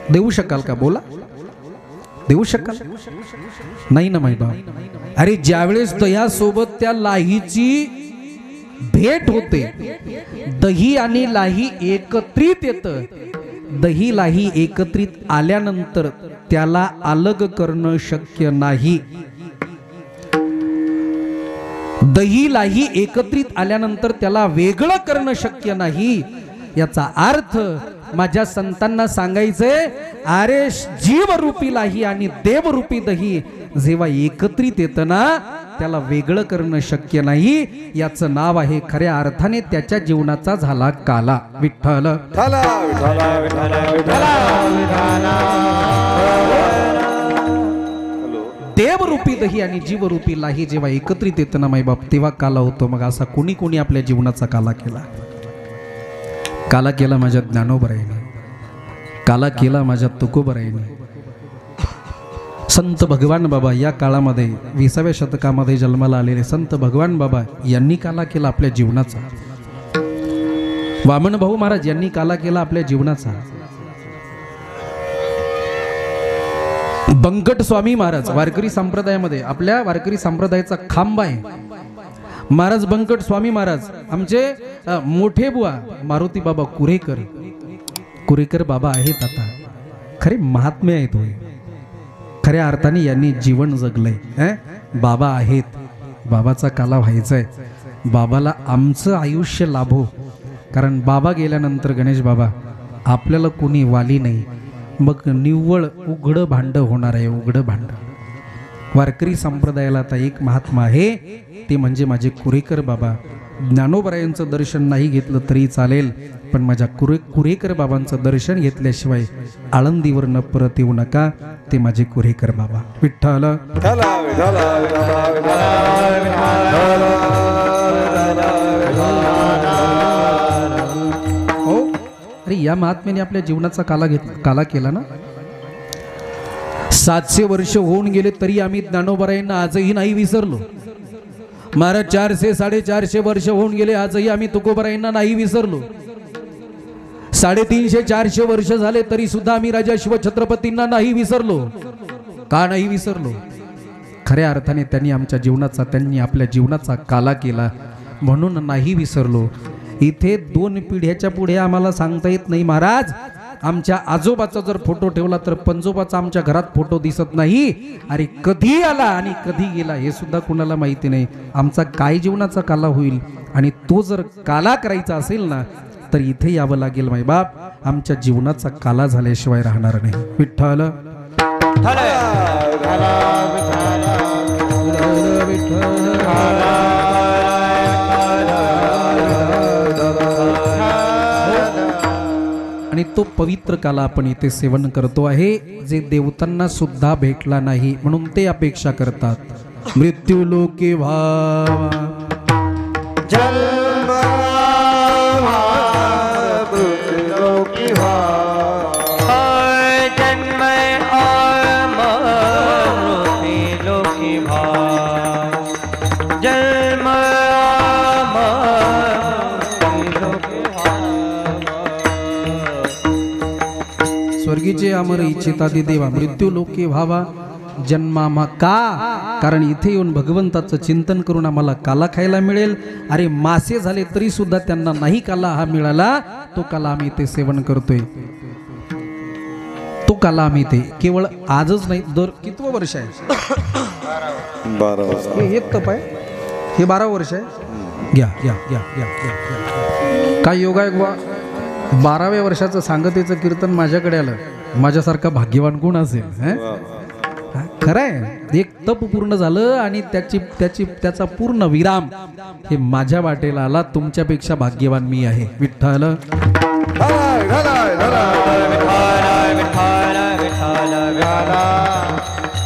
देऊ शकाल का? बोला. देऊ शकाल? नाही ना माहिती. अरे ज्यावेळेस दह्यासोबत त्या लाहीची भेट होते, दही आणि लाही एकत्रित येतं. दही लाही एकत्रित आल्यानंतर त्याला अलग करणं शक्य नाही. दही लाही एकत्रित आल्यानंतर त्याला वेगळं करणं शक्य नाही. याचा अर्थ माझ्या संतांना सांगायचंय, अरे जीवरूपी लाही आणि देवरूपी दही जेव्हा एकत्रित येतं ना, त्याला वेगळं करणं शक्य नाही. याचं नाव आहे खऱ्या अर्थाने त्याच्या जीवनाचा झाला काला. विठ्ठल विठाला विठाला विठाला देवरूपी दही आणि जीवरूपी लाही जेव्हा एकत्रित येतं ना माईबाप, तेव्हा काला होतो. मग असा कोणी कोणी आपल्या जीवनाचा काला केला? काला केला माझ्या ज्ञानोबराईने, काला केला माझ्या तुकोबराईने. संत भगवान बाबा या काळामध्ये 20व्या शतकामध्ये जन्माला आलेले संत भगवान बाबा यांनी काला केला आपल्या जीवनाचा. वामन भाऊ महाराज यांनी काला केला आपल्या जीवनाचा. बंकट स्वामी महाराज वारकरी संप्रदायामध्ये, आपल्या वारकरी संप्रदायाचा खांब आहे महाराज बंकट स्वामी महाराज. आमचे मोठे बुवा मारुती बाबा कुरेकर बाबा आहेत. आता खरे महात्मे आहेत होय, खऱ्या अर्थाने यांनी जीवन जगलंय. बाबा आहेत, बाबाचा काला व्हायचाय, बाबाला आमचं आयुष्य लाभो. कारण बाबा गेल्यानंतर गणेश बाबा आपल्याला कोणी वाली नाही, मग निव्वळ उघडं भांड होणार आहे, उघडं भांड. वारकरी संप्रदायाला आता एक महात्मा आहे, ते म्हणजे माझे कुरेकर बाबा. ज्ञानोबरायांचं दर्शन नाही घेतलं तरी चालेल, पण माझ्या कुरेकर बाबांचं दर्शन घेतल्याशिवाय आळंदीवर न परत येऊ नका. ते माझे कुरेकर बाबा. विठ्ठल विठाला विठाला हो. अरे या महात्म्याने आपल्या जीवनाचा काला केला ना. 700 वर्ष होऊन गेले तरी आम्ही ज्ञानोबरायांना आजही नाही विसरलो. महाराज 400-450 वर्ष होऊन गेले, आजही आम्ही तुकोबरायांना नाही विसरलो. 350-400 वर्ष झाले तरी सुद्धा आम्ही राजा शिवछत्रपतींना नाही विसरलो. का नाही विसरलो? खऱ्या अर्थाने त्यांनी आपल्या जीवनाचा काला केला म्हणून नाही विसरलो. इथे 2 पिढ्याच्या पुढे आम्हाला सांगता येत नाही महाराज. आमच्या आजोबाचा जर फोटो ठेवला तर पंजोबाचा आमच्या घरात फोटो दिसत नाही. अरे कधी आला आणि कधी गेला हे सुद्धा कुणाला माहिती नाही. आमचा काय जीवनाचा काला होईल, आणि तो जर काला करायचा असेल ना तर इथे यावं लागेल माईबाप. आमच्या जीवनाचा काला झाल्याशिवाय राहणार नाही. विठ्ठल आणि तो पवित्र काला आपण इथे सेवन करतो आहे, जे देवतांना सुद्धा भेटला नाही म्हणून ते अपेक्षा करतात. मृत्यू लोके व्हावा जन्म लोकी जन्म मृत्यु लोकी जन्म स्वर्गीचे अमर इच्छितादी देवा मृत्यू लोके व्हावा जन्मामा. का? कारण इथे येऊन भगवंताचं चिंतन करून आम्हाला काला खायला मिळेल. अरे मासे झाले तरी सुद्धा त्यांना नाही काला हा मिळाला. तो काला आम्ही इथे सेवन करतोय. तो काला आम्ही इथे केवळ आजच नाही, दर कितवं वर्ष आहे? 12 वर्ष. हे तप आहे, हे 12 वर्ष आहे. घ्या घ्या घ्या घ्या घ्या. काय योगायोग बा, 12व्या वर्षाचं सांगतेचं कीर्तन माझ्याकडे आलं. माझ्यासारखा भाग्यवान कोण असेल? खरं आहे. एक तप पूर्ण झालं आणि त्याचा पूर्ण विराम हे माझ्या वाटेला आला. तुमच्यापेक्षा भाग्यवान मी आहे. विठ्ठल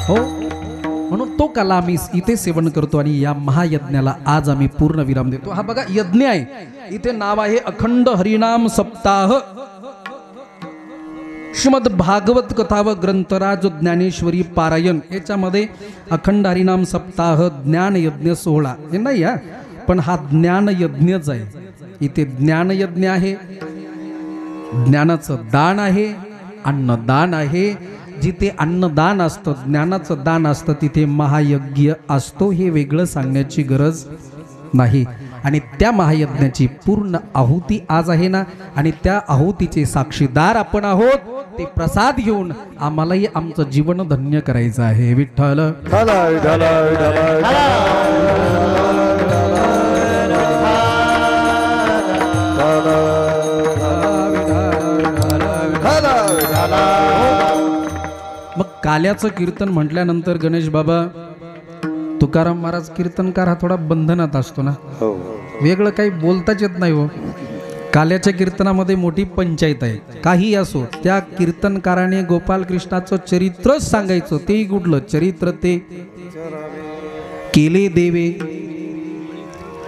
हो. म्हणून तो काला आम्ही इथे सेवन करतो आणि या महायज्ञाला आज आम्ही पूर्ण विराम देतो. हा बघा यज्ञ आहे. इथे नाव आहे अखंड हरिनाम सप्ताह. श्रीमद भागवत कथा व ग्रंथराज ज्ञानेश्वरी पारायण याच्यामध्ये अखंड हरिनाम सप्ताह ज्ञान यज्ञ 16 हे नाही हा, पण हा ज्ञान यज्ञच आहे. इथे ज्ञान यज्ञ आहे, ज्ञानाचं दान आहे, अन्नदान आहे. जिथे अन्नदान असतं, ज्ञानाचं दान असतं, तिथे महायज्ञ असतो. हे वेगळं सांगण्याची गरज नाही. आणि त्या महायज्ञाची पूर्ण आहुती आज आहे ना, आणि त्या आहुतीचे साक्षीदार आपण आहोत. ते प्रसाद घेऊन आम्हालाही आमचं जीवन धन्य करायचं आहे. विठ्ठल काल्याचं कीर्तन म्हटल्यानंतर गणेश बाबा तुकाराम महाराज कीर्तनकार हा थोडा बंधनात असतो ना, हो वेगळं काही बोलताच येत नाही हो. काल्याच्या कीर्तनामध्ये मोठी पंचायत आहे. काही असो, त्या कीर्तनकाराने गोपालकृष्णाचं चरित्रच सांगायचं. तेही कुठलं चरित्र? ते केले देवे.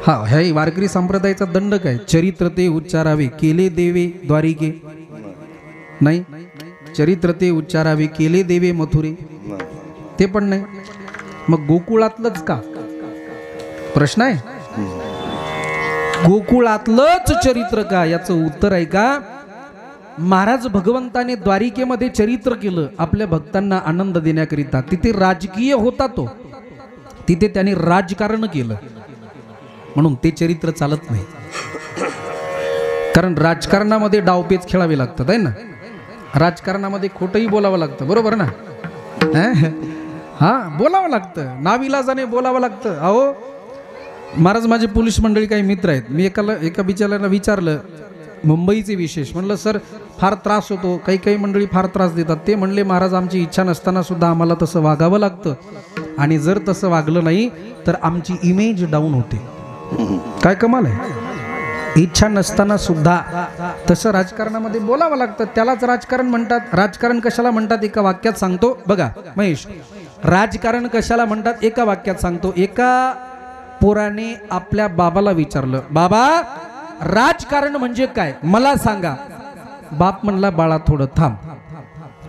हा ह्या वारकरी संप्रदायाचा दंड काय? चरित्र ते उच्चारावे, केले देवे द्वारिके नाही, चरित्र ते उच्चारावे, केले देवे मथुरे ते पण नाही. मग गोकुळातलंच का? प्रश्न आहे. गोकुळातलंच चरित्र का? याचं उत्तर आहे का, महाराज भगवंताने द्वारिकेमध्ये चरित्र केलं आपल्या भक्तांना आनंद देण्याकरिता. तिथे राजकीय होता तो, तिथे त्याने राजकारण केलं म्हणून ते चरित्र चालत नाही. कारण राजकारणामध्ये डावपेच खेळावे लागतात आहे ना, राजकारणामध्ये खोटंही बोलावं लागतं, बरोबर ना? हा बोलावं लागतं, नाविलाजाने बोलावं लागतं. अहो महाराज माझे पोलीस मंडळी काही मित्र आहेत. मी एका बिचाऱ्याला विचारलं मुंबईचे विशेष, म्हणलं सर फार त्रास होतो, काही काही मंडळी फार त्रास देतात. ते म्हणले महाराज आमची इच्छा नसताना सुद्धा आम्हाला तसं वागावं लागतं, आणि जर तसं वागलं नाही तर आमची इमेज डाऊन होते. काय कमाल आहे, इच्छा नसताना सुद्धा तसं राजकारणामध्ये बोलावं लागतं. त्यालाच राजकारण म्हणतात. राजकारण कशाला म्हणतात एका वाक्यात सांगतो बघा महेश, राजकारण कशाला म्हणतात एका वाक्यात सांगतो. एका पोराने आपल्या बाबाला विचारलं, बाबा राजकारण म्हणजे काय मला सांगा. बाप म्हणला, बाळा थोडं थांब,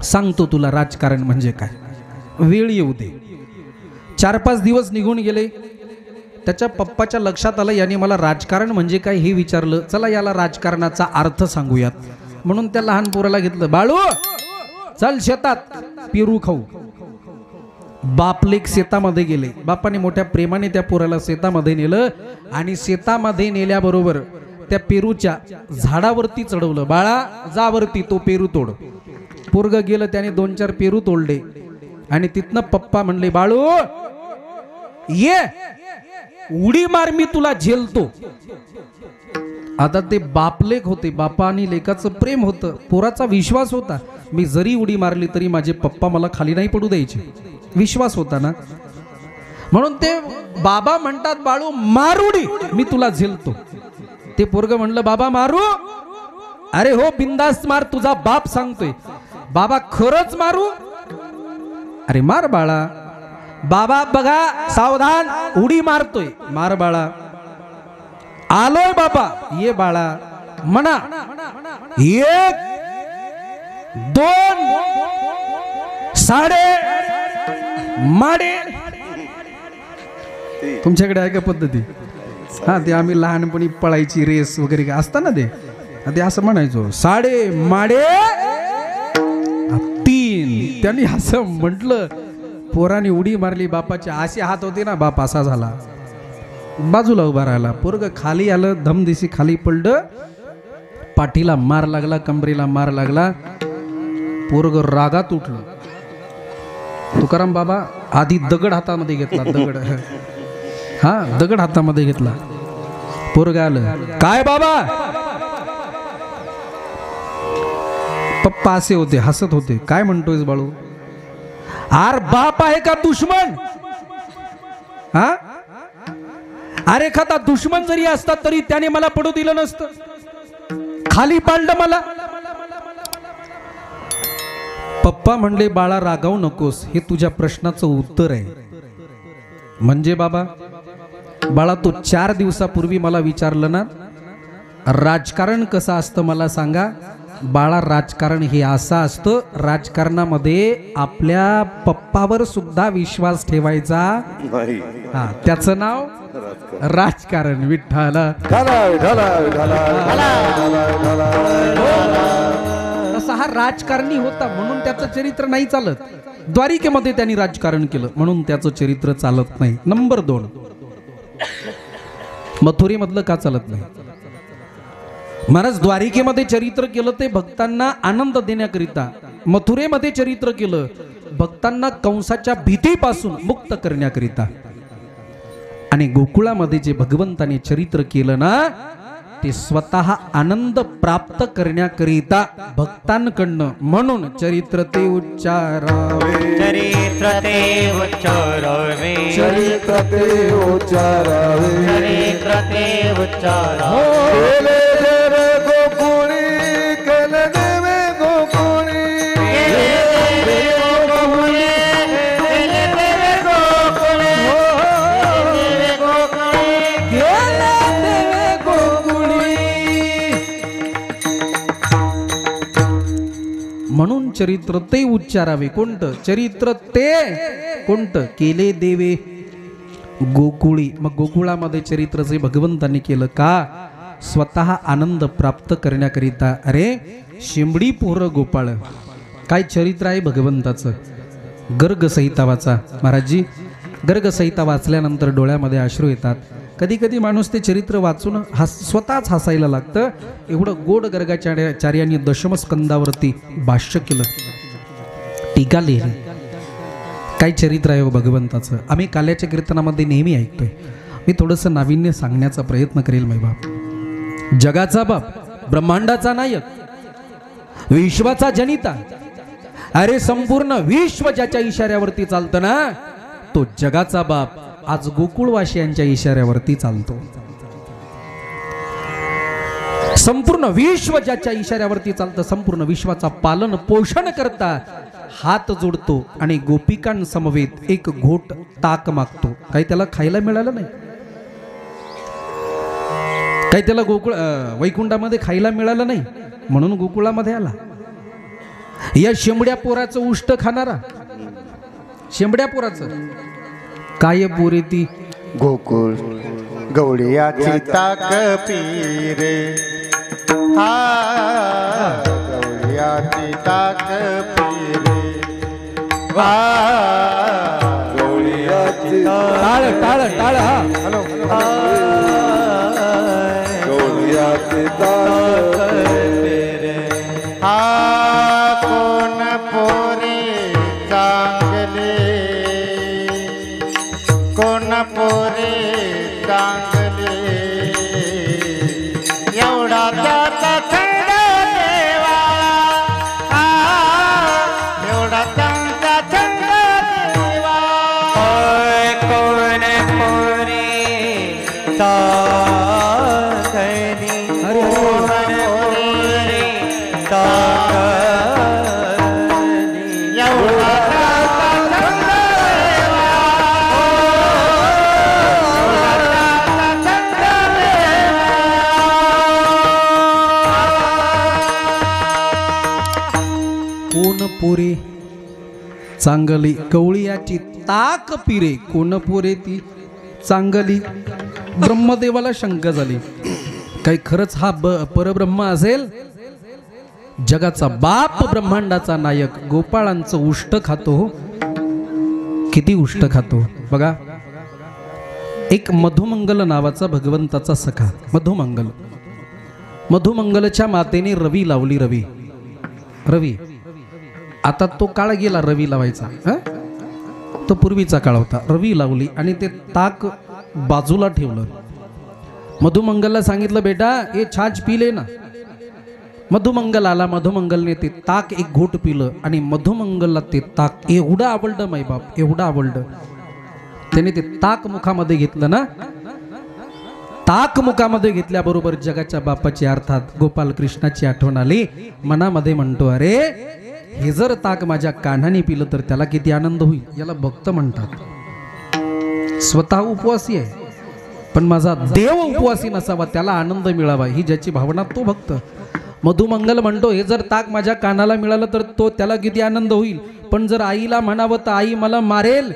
सांगतो तुला राजकारण म्हणजे काय, वेळ येऊ दे. 4-5 दिवस निघून गेले. त्याच्या पप्पाच्या लक्षात आलं याने मला राजकारण म्हणजे काय हे विचारलं, चला याला राजकारणाचा अर्थ सांगूयात. म्हणून त्या लहान पोराला घेतलं, बाळू चल शेतात पेरू खाऊ. बापलेक शेतामध्ये गेले. बापाने मोठ्या प्रेमाने त्या पोराला शेतामध्ये नेलं आणि शेतामध्ये नेल्याबरोबर त्या पेरूच्या झाडावरती चढवलं. बाळा जा वरती तो पेरू तोड. पोरग गेलं, त्याने 2-4 पेरू तोडले आणि तिथनं पप्पा म्हणले, बाळू ये उडी मार, मी तुला झेलतो. आता ते बापलेक होते, बापा आणि लेकाचं प्रेम होतं, पोराचा विश्वास होता. मी जरी उडी मारली तरी माझे पप्पा मला खाली नाही पडू द्यायचे, विश्वास होता ना. म्हणून ते बाबा म्हणतात, बाळू मार उडी, मी तुला झेलतो. ते पोरग म्हणलं, बाबा मारू? अरे हो बिंदास मार, तुझा बाप सांगतोय. बाबा खरंच मारू? अरे मार बाळा. बाबा बघा सावधान, उडी मारतोय, मार बाळा. आलोय बाबा, ये बाळा. म्हणा 1 2 साडे माडे. तुमच्याकडे आहे का पद्धती? हा ते आम्ही लहानपणी पळायची रेस वगैरे काय असतं ना, ते असं म्हणायचो, साडे माडे 3. त्यांनी असं म्हटलं, पोराने उडी मारली. बापाचे असे हात होते ना, बाप असा झाला, बाजूला उभा राहिला. पोरग खाली आलं, धमदिशी खाली पडलं, पाठीला मार लागला, कमरेला मार लागला. पोरग रागात उठलं. तुकाराम बाबा आधी दगड हातामध्ये घेतला, दगड हा दगड हातामध्ये घेतला. पोरग आलं, काय बाबा? पप्पा असे होते, हसत होते. काय म्हणतोयस बाळू? आर बाप आहे का दुश्मन? हा अरे एखादा दुश्मन जरी असता तरी त्याने मला पडू दिलं नसतं, खाली पाडलं मला. पप्पा म्हणले, बाळा रागावू नकोस, हे तुझ्या प्रश्नाचं उत्तर आहे. म्हणजे बाबा, बाळा तू 4 दिवसापूर्वी मला विचारलं ना राजकारण कसं असतं मला सांगा. बाळा राजकारण हे असं असतं, राजकारणामध्ये आपल्या पप्पावर सुद्धा विश्वास ठेवायचा नाही. हा त्याचं नाव राजकारण. विठ्ठला तसा हा राजकारणी होता म्हणून त्याचं चरित्र नाही चालत. द्वारिकेमध्ये त्यांनी राजकारण केलं म्हणून त्याचं चरित्र चालत नाही. नंबर 2, मथुरेमधलं का चालत नाही? महाराज द्वारिकेमध्ये चरित्र केलं ते भक्तांना आनंद देण्याकरिता, मथुरेमध्ये चरित्र केलं भक्तांना कंसाच्या भीतीपासून मुक्त करण्याकरिता, आणि गोकुळामध्ये जे भगवंताने चरित्र केलं ना ते स्वतः आनंद प्राप्त करण्याकरिता भक्तांकडनं म्हणून चरित्र ते उच्चारावे चरित्र ते उच्चारावे चरित्र ते उच्चारावे चरित्र ते उच्चारावे केले देवे गोकुळी केले देवे गोकुळी म्हणून चरित्र ते उच्चारावे. कोणतं चरित्र ते? कोणतं? केले देवे गोकुळी. मग गोकुळामध्ये चरित्रचे भगवंतांनी केलं का? स्वतः आनंद प्राप्त करण्याकरिता. अरे शिंबडी पोर गोपाळ, काय चरित्र आहे भगवंताचं. गर्ग संहिता वाचा महाराजजी. गर्ग संहिता वाचल्यानंतर डोळ्यामध्ये अश्रू येतात. कधी कधी माणूस ते चरित्र वाचून स्वतःच हसायला लागतं. एवढं गोड गर्गाचार्यांनी दशमस्कंदावरती भाष्य केलं, टीका लिहिली. काय चरित्र आहे भगवंताचं. आम्ही काल्याच्या कीर्तनामध्ये नेहमी ऐकतोय. मी थोडंसं नाविन्य सांगण्याचा प्रयत्न करेल. मै बाप, जगाचा बाप, ब्रह्मांडाचा नायक, विश्वाचा जनिता. अरे संपूर्ण विश्व ज्याच्या इशाऱ्यावरती चालतं ना, तो जगाचा बाप आज गोकुळवासियांच्या इशाऱ्यावरती चालतो. संपूर्ण विश्व ज्याच्या इशाऱ्यावरती चालतं, संपूर्ण विश्वाचा पालन पोषण करता हात जोडतो आणि गोपिकांसमवेत एक घोट ताक मागतो. काही त्याला खायला मिळालं नाही, काही त्याला गोकुळ वैकुंठामध्ये खायला मिळालं नाही, म्हणून गोकुळामध्ये आला. या शेंबड्या पोराचं उष्ट खाणारा, शेंबड्या पोराचं काय पोरे ती गोकुळ गवळीयाची ताक पिरे, हा गवळीयाची ताक पिरे, वा गवळीयाची टाळ टाळ टाळ. हा गवळीयाची ताक हा कोण पोरे चांगले, कोण पोरे चांगले, एवढा त्याचा छंद देवा, एवढा त्यांचा छंद देवा. कोण पोरी ताकली, अरे कोण पोरी ताकली, एवढा त्याचा छंद देवा, एवढा त्याचा छंद देवा. कोण पोरे चांगली, कवळीयाची ताक पिरे. कोण पोरे ती चांगली. ब्रह्मदेवाला शंका झाली, काही खरंच हा परब्रह्म असेल? जगाचा बाप, ब्रह्मांडाचा नायक, गोपाळांचं उष्ट खातो. किती उष्ट खातो बघा. एक मधुमंगल नावाचा भगवंताचा सखा, मधुमंगल. मधुमंगलच्या मातेने रवी लावली. रवी रवी आता तो काळ गेला रवी लावायचा, तो पूर्वीचा काळ होता. रवी लावली आणि ते ताक बाजूला ठेवलं. मधुमंगलला सांगितलं, बेटा हे छाछ पिले ना. मधुमंगल आला. मधुमंगलने ते ताक एक घोट पिलं आणि मधुमंगलला ते ताक एवढं आवडलं मायबाप, एवढं आवडलं. त्याने ते ताक मुखामध्ये घेतलं ना. ताक मुखामध्ये घेतल्याबरोबर जगाच्या बापाची अर्थात गोपाल कृष्णाची आठवण आली. मनामध्ये म्हणतो, अरे हे जर ताक माझ्या कान्हाने पिलं तर त्याला किती आनंद होईल. याला भक्त म्हणतात. स्वतः उपवासी आहे पण माझा देव उपवासी नसावा, त्याला आनंद मिळावा, ही ज्याची भावना तो भक्त. मधुमंगल म्हणतो, हे जर ताक माझ्या कानाला मिळालं तर तो त्याला किती आनंद होईल. पण जर आईला म्हणावं तर आई मला मारेल,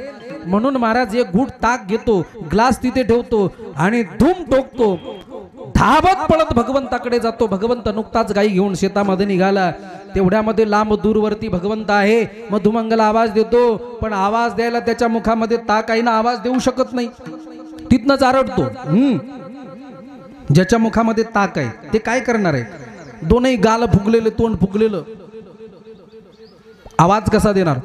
म्हणून महाराज एक घूट ताक घेतो, ग्लास तिथे ठेवतो आणि धूम टोकतो. धावत पळत भगवंताकडे जातो. भगवंत नुकताच गाई घेऊन शेतामध्ये निघाला. तेवढ्यामध्ये लांब दूरवरती भगवंत आहे. मधुमंगल आवाज देतो, पण आवाज द्यायला त्याच्या मुखामध्ये ताक आहे ना, आवाज देऊ शकत नाही. तिथनंच आरडतो. ज्याच्या मुखामध्ये ताक आहे ते काय करणार आहे. दोनही गाल फुगलेले, तोंड फुगलेलं, आवाज कसा देणार.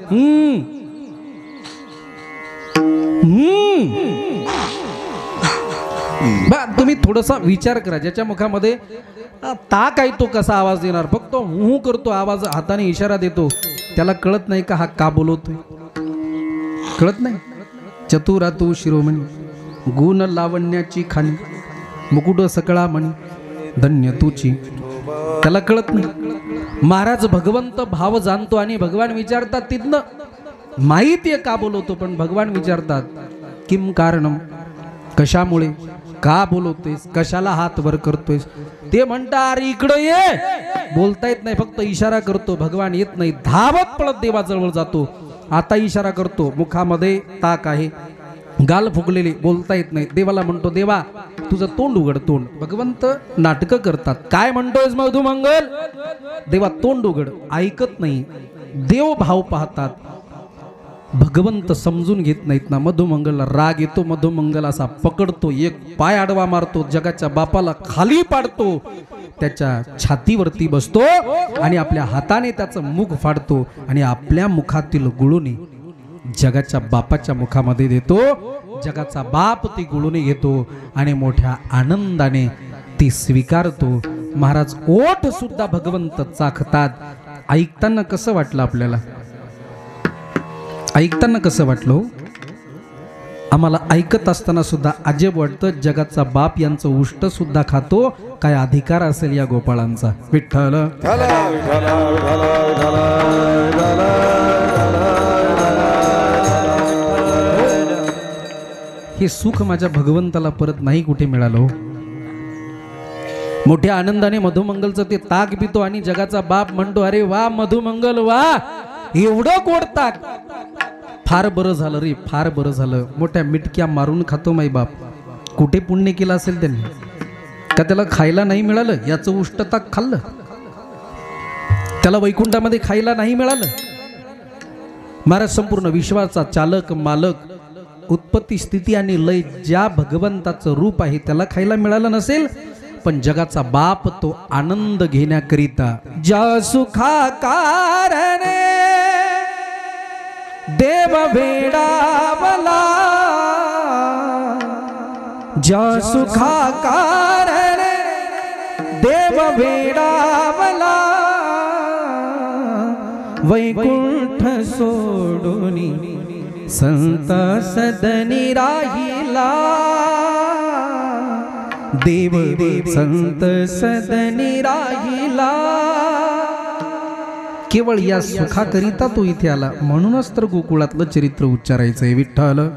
तुम्ही थोडासा विचार करा, ज्याच्या मुखामध्ये ताक आहे तो कसा आवाज देणार? फक्त हू करतो, आवाज हाताने इशारा देतो, त्याला कळत नाही का हा का बोलवतोय? कळत नाही. चतुरा तू शिरोमणी, गुण लावण्याची खाणी, मुकुट सकळा म्हणी, धन्य तुची, त्याला कळत नाही. महाराज भगवंत भाव जाणतो आणि भगवान विचारतात तिथनं माहिती आहे का बोलवतो, पण भगवान विचारतात किम कारणम, कशामुळे, का बोलवतोयस, कशाला हात वर करतोयस? ते म्हणतात अरे इकडं ये. बोलता येत नाही, फक्त इशारा करतो. भगवान येत नाही, धावत पळत देवाजवळ जातो. आता इशारा करतो, मुखामध्ये ताक आहे, गाल फुगलेली, बोलता येत नाही. देवाला म्हणतो देवा तुझं तोंड उघड, तोंड. भगवंत नाटकं करतात, काय म्हणतोयस मधुमंगल? देवा तोंड उघड, ऐकत नाही. देव भाव पाहतात, भगवंत समजून घेत नाहीत ना. मधुमंगलला राग येतो, मधुमंगल असा पकडतो, एक पाय आडवा मारतो, जगाच्या बापाला खाली पाडतो, त्याच्या छातीवरती बसतो आणि आपल्या हाताने त्याचं मुख फाडतो आणि आपल्या मुखातील गुळुणी जगाच्या बापाच्या मुखामध्ये देतो. जगाचा बाप ती गुळुणी घेतो आणि मोठ्या आनंदाने ती स्वीकारतो. महाराज ओठ सुद्धा भगवंत चाखतात. ऐकताना कसं वाटलं आपल्याला? ऐकताना कसं वाटलं? आम्हाला ऐकत असताना सुद्धा अजब वाटतं. जगाचा बाप यांचं उष्ट सुद्धा खातो, काय अधिकार असेल या गोपाळांचा? विठ्ठल हे सुख माझ्या भगवंताला परत नाही कुठे मिळालं. मोठ्या आनंदाने मधुमंगलचं ते ताक पितो आणि जगाचा बाप म्हणतो अरे वा मधुमंगल वा, एवढं गोड ताक, फार बरं झालं रे, फार बरं झालं. मोठ्या मिटक्या मारून खातो माई बाप. कुठे पुण्य केलं असेल त्यांनी का त्याला खायला नाही मिळालं? याचं उष्ट ताक खाल्लं, त्याला वैकुंठामध्ये खायला नाही मिळालं. महाराज संपूर्ण विश्वाचा चालक मालक, उत्पत्ती स्थिती आणि लय ज्या भगवंताचं रूप आहे त्याला खायला मिळालं नसेल, पण जगाचा बाप तो आनंद घेण्याकरिता ज्या सुखा कारणे देव वेडावला, ज्या सुखा कारणे देव वेडावला, वैकुंठ सोडूनी संत सदनी राहिला, देव संत सदनी राहिला. केवळ या सुखाकरिता तो इथे आला. म्हणूनच तर गोकुळातलं चरित्र उच्चारायचंय. विठ्ठल हो,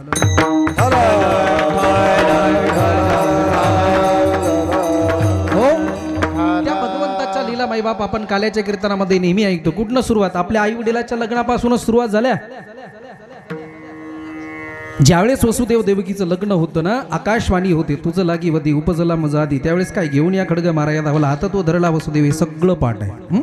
त्या भगवंताच्या लीला माईबाप आपण काल्याच्या कीर्तनामध्ये नेहमी ऐकतो. कुठनं सुरुवात? आपल्या आई वडिलाच्या लग्नापासूनच सुरुवात झाल्या. ज्यावेळेस वसुदेव देवकीचं लग्न होतं ना, आकाशवाणी होते तुझं लागी वदी उपजला मजा आधी. त्यावेळेस काय घेऊन या खडग माराया धावला, हातात तो धरला वसुदेव, हे सगळं पाठ आहे.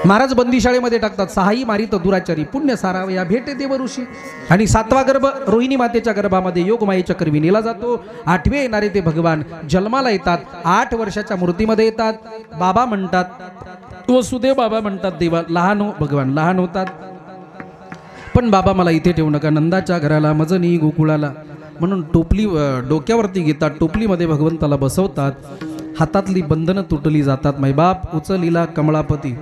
महाराज बंदीशाळेमध्ये टाकतात, सहाही मारित दुराचारी पुण्य सारावया भेटे देव ऋषी. आणि 7वा गर्भ रोहिणी मातेच्या गर्भामध्ये योगमायेच्या करवी नेला जातो. 8वे येणारे ते भगवान जन्माला येतात. 8 वर्षाच्या मूर्तीमध्ये येतात. बाबा म्हणतात, वसुदेव बाबा म्हणतात देवा, लहान हो भगवान, लहान होतात. पण बाबा मला इथे ठेवू नका, नंदाच्या घराला मजनी गोकुळाला, म्हणून टोपली डोक्यावरती घेतात. टोपलीमध्ये भगवंताला बसवतात. हातातली बंधनं तुटली जातात. मायबाप उचलीला कमळापती,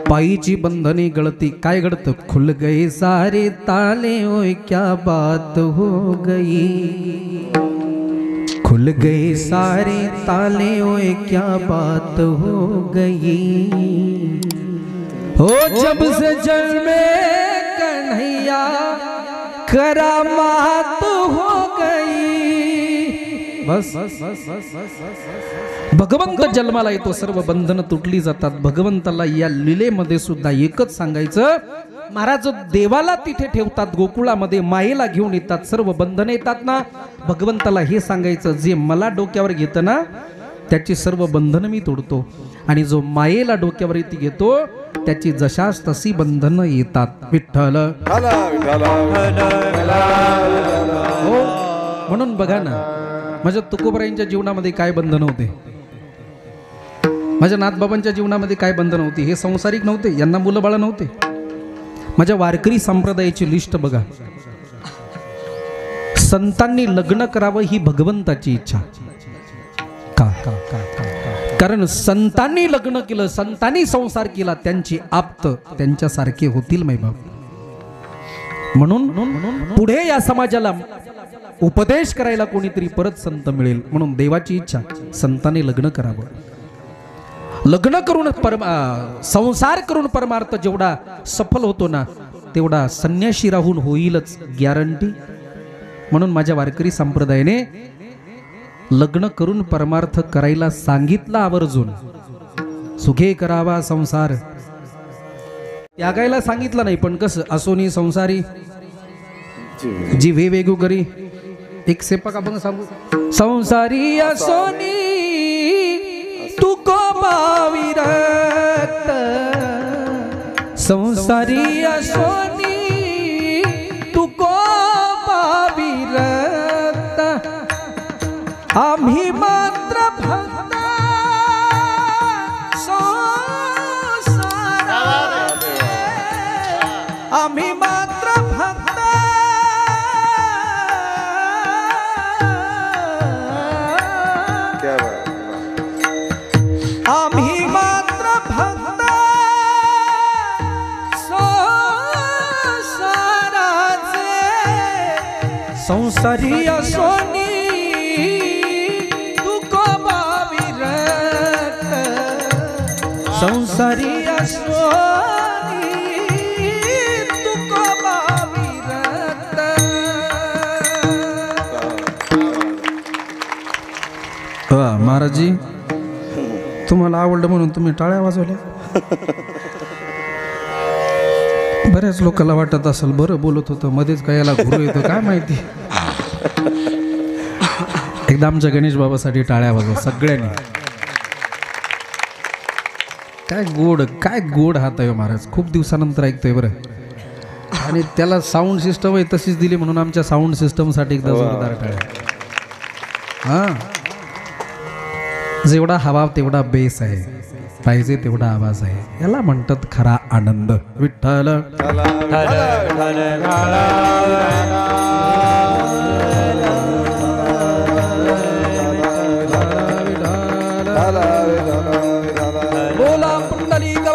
पायीची बंधने गळती. काय गळतं? खुल गए सारे ताले, ओय क्या बात हो गई, खुल गए सारे ताले, ओय क्या बात हो गई. हो जब से जन्मे कन्हैया करामात हो गई. बस भगवंत जन्माला येतो, सर्व बंधनं तुटली जातात. भगवंताला या लीलेमध्ये सुद्धा एकच सांगायचं, महाराज देवाला तिथे ठेवतात, गोकुळामध्ये मायेला घेऊन येतात, सर्व बंधनं येतात ना. भगवंताला हे सांगायचं, जे मला डोक्यावर घेतं ना त्याची सर्व बंधनं मी तोडतो, आणि जो मायेला डोक्यावरती घेतो त्याची जशास तशी बंधनं येतात. विठ्ठल हो, म्हणून बघा ना, माझ्या तुकोबरायांच्या जीवनामध्ये काय बंधन होते, माझ्या नाथबाबांच्या जीवनामध्ये काय बंधन होती. हे संसारिक नव्हते, यांना मुलं बाळ नव्हते. माझ्या वारकरी संप्रदायाची लिस्ट बघा, संतांनी लग्न करावं ही भगवंताची इच्छा का कारण संतांनी लग्न केलं, संतांनी संसार केला, त्यांची आप्त त्यांच्यासारखे होतील मैबाप. म्हणून पुढे या समाजाला उपदेश करायला कोणीतरी परत संत मिळेल म्हणून देवाची इच्छा संतांनी लग्न करावं. लग्न करून संसार करून परमार्थ जेवढा सफल होतो ना तेवढा संन्याशी राहून होईलच गॅरंटी. म्हणून माझ्या वारकरी संप्रदायाने लग्न करून परमार्थ करायला सांगितला आवर्जून. सुखे करावा संसार त्यागायला सांगितलं नाही, पण कसं असोनी संसारी जी वेगवेगळी करी एक सेपक आपण सांगू संसारी असोनी तुको पाविरत संसारी असोनी तुको पाविरत आम्ही मात्र भक्त आम्ही मात्र भक्त क्या बात. आम्ही मात्र भक्त संसारी असोनी तुको पाविरत संसारी असोनी तुको पाविरत. महाराजजी तुम्हाला आवडलं म्हणून तुम्ही टाळ्या वाजवल्या. बऱ्याच लोकांना वाटत असेल बरं बोलत होतं मध्येच काय याला घुरू येतो काय माहिती. एकदा आमच्या गणेश बाबासाठी टाळ्या वाजव सगळ्यांनी. काय गोड हात आहे महाराज, खूप दिवसानंतर ऐकतोय बरं. आणि त्याला साऊंड सिस्टम आहे तशीच दिली म्हणून आमच्या साऊंड सिस्टमसाठी एकदा जोरदार टाळ्या. हां जेवढा हवा तेवढा बेस आहे, पाहिजे तेवढा आवाज आहे, याला म्हणतात खरा आनंद. विठ्ठल बोला पुंडलिक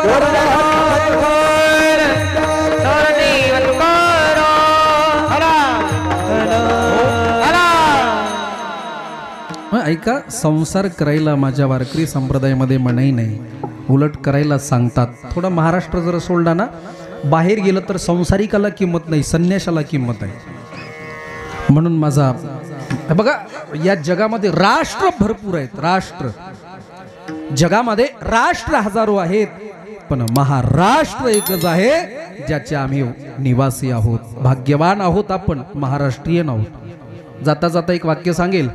ऐका, संसार करायला माझ्या वारकरी संप्रदायामध्ये मनाई नाही, उलट करायला सांगतात. थोडा महाराष्ट्र जर सोडला ना बाहेर गेलं तर संसारिकाला किंमत नाही, संन्याशाला किंमत आहे. म्हणून माझा बघा या जगामध्ये राष्ट्र भरपूर आहेत, राष्ट्र जगामध्ये राष्ट्र हजारो आहेत, पण महाराष्ट्र एकच आहे ज्याचे आम्ही निवासी आहोत. भाग्यवान आहोत आपण, महाराष्ट्रीयन आहोत. जाता जाता एक वाक्य सांगेल,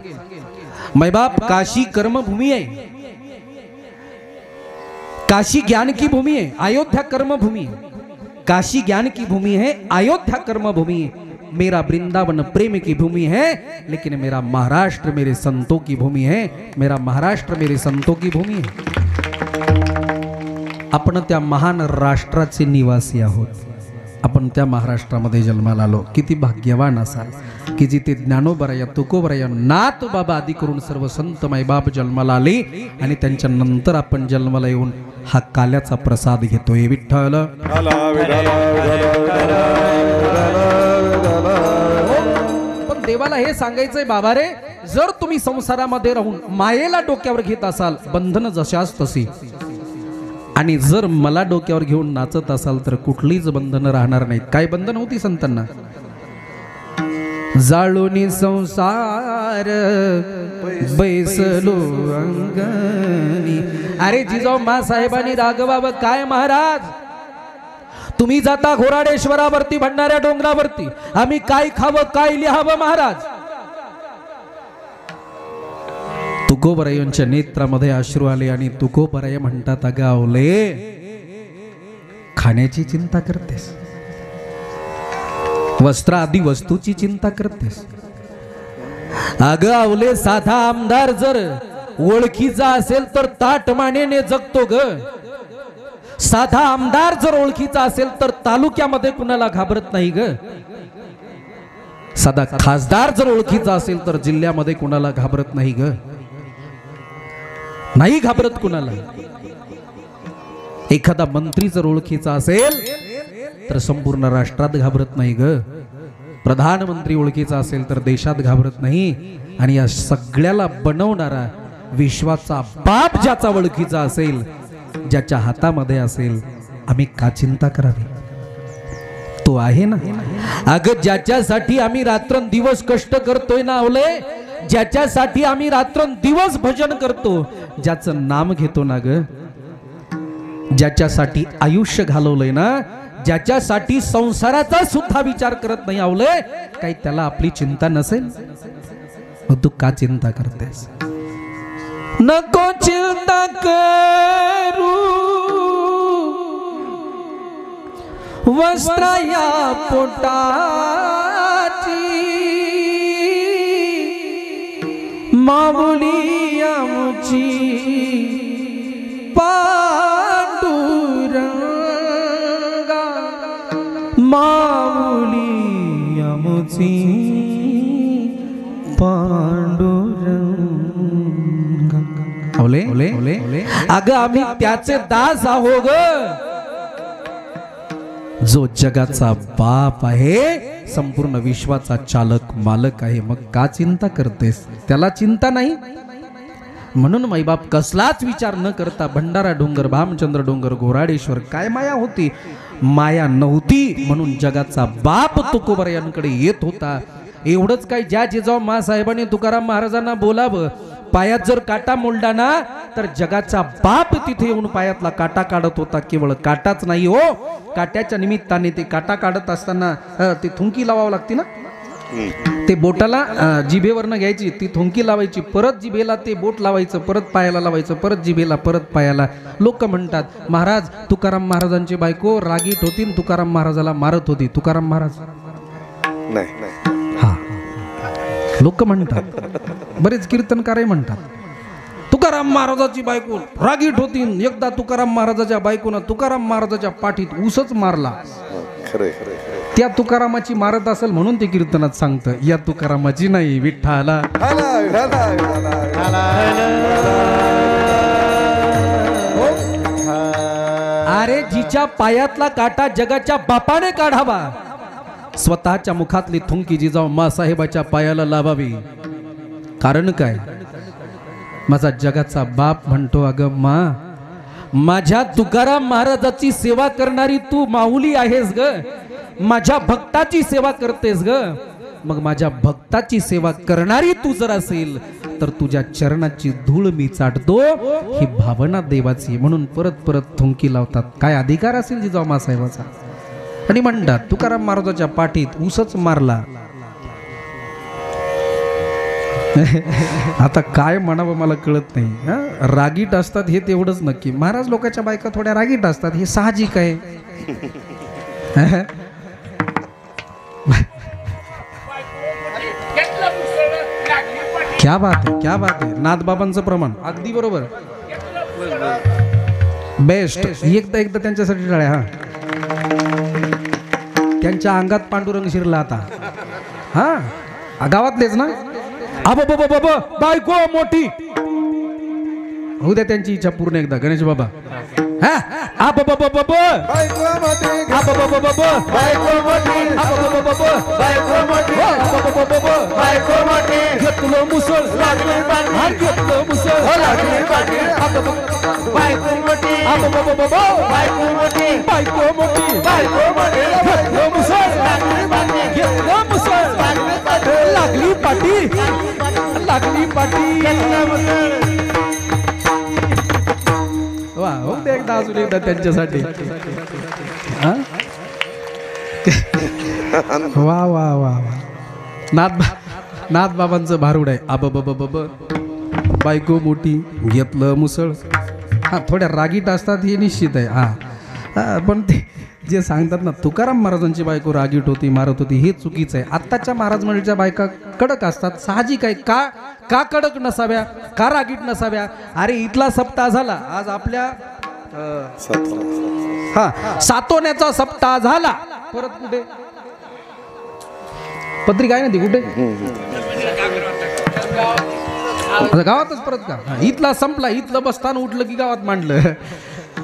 मैबाप काशी कर्मभूमी है, काशी ज्ञान की भूमि है, अयोध्या कर्मभूमि है. काशी ज्ञान की भूमि है, अयोध्या कर्मभूमि है. मेरा वृंदावन प्रेम की भूमि है, लेकिन मेरा महाराष्ट्र मेरे संतों की भूमि है. मेरा महाराष्ट्र मेरे संतों की भूमि है. आपण त्या महान राष्ट्राचे निवासी आहोत. आपण त्या महाराष्ट्रामध्ये जन्माला आलो. किती भाग्यवान असाल की जिथे ज्ञानोबराया तुकोबराया नाथ बाबा आदी करून सर्व संत मायबाप जन्माला आले आणि त्यांच्या नंतर आपण जन्माला येऊन हा काल्याचा प्रसाद घेतोय. विठ्ठल पण देवाला हे सांगायचंय, बाबा रे जर तुम्ही संसारामध्ये राहून मायेला डोक्यावर घेत असाल बंधन जशाच तशी, आणि जर मला डोक्यावर घेऊन नाचत असाल तर कुठलीच बंधनं राहणार नाहीत. काय बंधन होती संतांना? जाळूनी संसार बैसलो अंगणी. अरे जिजाऊ मा साहेबांनी रागवावं काय महाराज, तुम्ही जाता घोराडेश्वरावरती भंडाऱ्या डोंगरावरती, आम्ही काय खावं काय लिहावं महाराज. तुकोबरायांच्या नेत्रामध्ये अश्रू आले आणि तुकोबराय म्हणतात, अगं आवले खाण्याची चिंता करतेस, वस्त्र आदी वस्तूची चिंता करतेस. अगं आवले साधा आमदार जर ओळखीचा असेल तर ताट मानेने जगतो ग. साधा आमदार जर ओळखीचा असेल तर तालुक्यामध्ये कुणाला घाबरत नाही ग. साधा खासदार जर ओळखीचा असेल तर जिल्ह्यामध्ये कोणाला घाबरत नाही ग, नाही घाबरत कुणाला. एखादा मंत्री जर ओळखीचा असेल तर संपूर्ण राष्ट्रात घाबरत नाही ग. प्रधानमंत्री ओळखीचा असेल तर देशात घाबरत नाही. आणि या सगळ्याला बनवणारा विश्वाचा बाप ज्याचा ओळखीचा असेल, ज्याच्या हातामध्ये असेल, आम्ही का चिंता करावी? तो आहे ना. अगं ज्याच्यासाठी आम्ही रात्रंदिवस कष्ट करतोय ना अवले, ज्याच्यासाठी आम्ही रात्रंदिवस भजन करतो, ज्याचं नाम घेतो ना ग, ज्याच्यासाठी आयुष्य घालवलंय ना, ज्याच्यासाठी संसाराचा सुद्धा विचार करत नाही अवले, काही त्याला आपली चिंता नसेल? मग तू का चिंता करतेस? नको चिंता करू वस्त्र या पोटाची, माऊली आमची पांडुरंगा, माऊली आमची पांडुरंगा. ओले ओले ओले अगं आम्ही त्याचे दास आहो ग. जो जगाचा बाप आहे, संपूर्ण विश्वाचा चालक मालक आहे, मग का चिंता करतेस? त्याला चिंता नाही. म्हणून माईबाप कसलाच विचार न करता भंडारा डोंगर, भामचंद्र डोंगर, घोराडेश्वर, काय माया होती? माया नव्हती म्हणून जगाचा बाप तुकोबरायांकडे येत होता. एवढंच काय, ज्या जिजाऊ मासाहेबांनी तुकाराम महाराजांना बोलावं, पायात जर काटा मोडला ना तर जगाचा बाप तिथे येऊन पायातला काटा काढत होता. केवळ काटाच नाही हो, काट्याच्या निमित्ताने ते काटा काढत असताना ते थुंकी लावावं लागते ना, ते बोटाला जिभेवरनं घ्यायची, ती थुंकी लावायची, परत जिभेला ते बोट लावायचं, परत पायाला लावायचं, परत जिभेला, परत पायाला. लोक म्हणतात महाराज तुकाराम महाराजांची बायको रागीट होती, तुकाराम महाराजाला मारत होती. तुकाराम महाराज नाही. हा, लोक म्हणतात, बरेच कीर्तनकारही म्हणतात तुकाराम महाराजाची बायको रागीट होती. एकदा तुकाराम महाराजाच्या बायकोनं तुकाराम महाराजाच्या पाठीत ऊसच मारला. खरे त्या तुकारामाची मारत असेल म्हणून ते कीर्तनात सांगतं, या तुकारामाची नाही, विठ्ठला. अरे जिच्या पायातला काटा जगाच्या बापाने काढावा, स्वतःच्या मुखातली थुंकी जिजाऊ मासाहेबाच्या पायाला लावावी. कारण काय? माझा जगाचा बाप म्हणतो, अगं मा, माझ्या तुकाराम महाराजाची सेवा करणारी तू माऊली आहेस ग, माझ्या भक्ताची सेवा करतेस ग. मग माझ्या भक्ताची सेवा करणारी तू जर असेल तर तुझ्या चरणाची धूळ मी चाटतो. ही भावना देवाची, म्हणून परत परत थुंकी लावतात. काय अधिकार असेल जिजाऊ मासाहेबाचा? आणि म्हणतात तुकाराम महाराजाच्या पाठीत ऊसच मारला. आता काय म्हणावं मला कळत नाही. रागीट असतात हे तेवढंच नक्की. महाराज लोकांच्या बायका थोड्या रागीट असतात, हे साहजिक आहे. क्या बात आहे, क्या बात आहे. नाथबाबांचं प्रमाण अगदी बरोबर, बेस्ट. एकदा एकदा त्यांच्यासाठी टाळ्या. हा, त्यांच्या अंगात पांडुरंग शिरला आता. हा, गावातलेच ना. बायको मोठी होऊ द्या, त्यांची इच्छा पूर्ण एकदा. गणेश बाबा मुसळ लागली पाटी, लागली पाटी. वा, हो दे एकदा, अजून एकदा त्यांच्यासाठी. वा वा वा वा. नाथ बाबांचं भारूड आहे. बायको मोठी, घेतलं मुसळ. हा, थोड्या रागीट असतात हे निश्चित आहे. हा, पण ते जे सांगतात ना तुकाराम महाराजांची बायको रागीट होती, मारत होती, हे चुकीचं आहे. आत्ताच्या महाराज मंडळीच्या बायका कडक असतात, साहजिक आहे. का कडक नसाव्या, का रागीट नसाव्या? अरे इथला सप्ताह झाला, आज आपल्या सातोण्याचा सप्ताह झाला, परत कुठे पत्रिका आहे ना ती कुठे आता गावातच परत का हा, इथला संपला इथलं बसतान उठलं की गावात मांडलं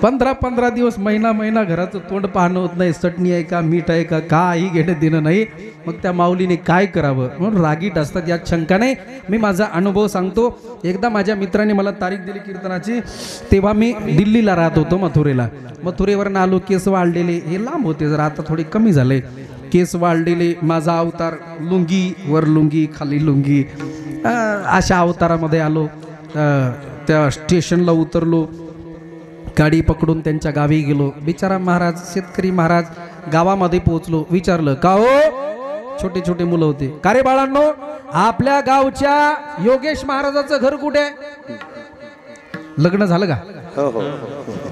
15 दिवस महिना घराचं तोंड पाहणं होत नाही चटणी आहे का मीठ आहे का काही घेणं देणं नाही मग त्या माऊलीने काय करावं म्हणून रागीट असतात यात शंका नाही मी माझा अनुभव सांगतो एकदा माझ्या मित्राने मला तारीख दिली कीर्तनाची तेव्हा मी दिल्लीला राहत होतो मथुरेवरनं आलो केस वाढलेले हे लांब होते जरा आता थोडे कमी झाले केस वाढलेले माझा अवतार लुंगी वर लुंगी खाली लुंगी अशा अवतारामध्ये आलो त्या स्टेशनला उतरलो गाडी पकडून त्यांच्या गावी गेलो बिचारा महाराज शेतकरी महाराज गावामध्ये पोहोचलो विचारलं का हो छोटे छोटे मुलं होते का रे बाळांनो आपल्या गावच्या योगेश महाराजाचं घर कुठे आहे लग्न झालं का हो हो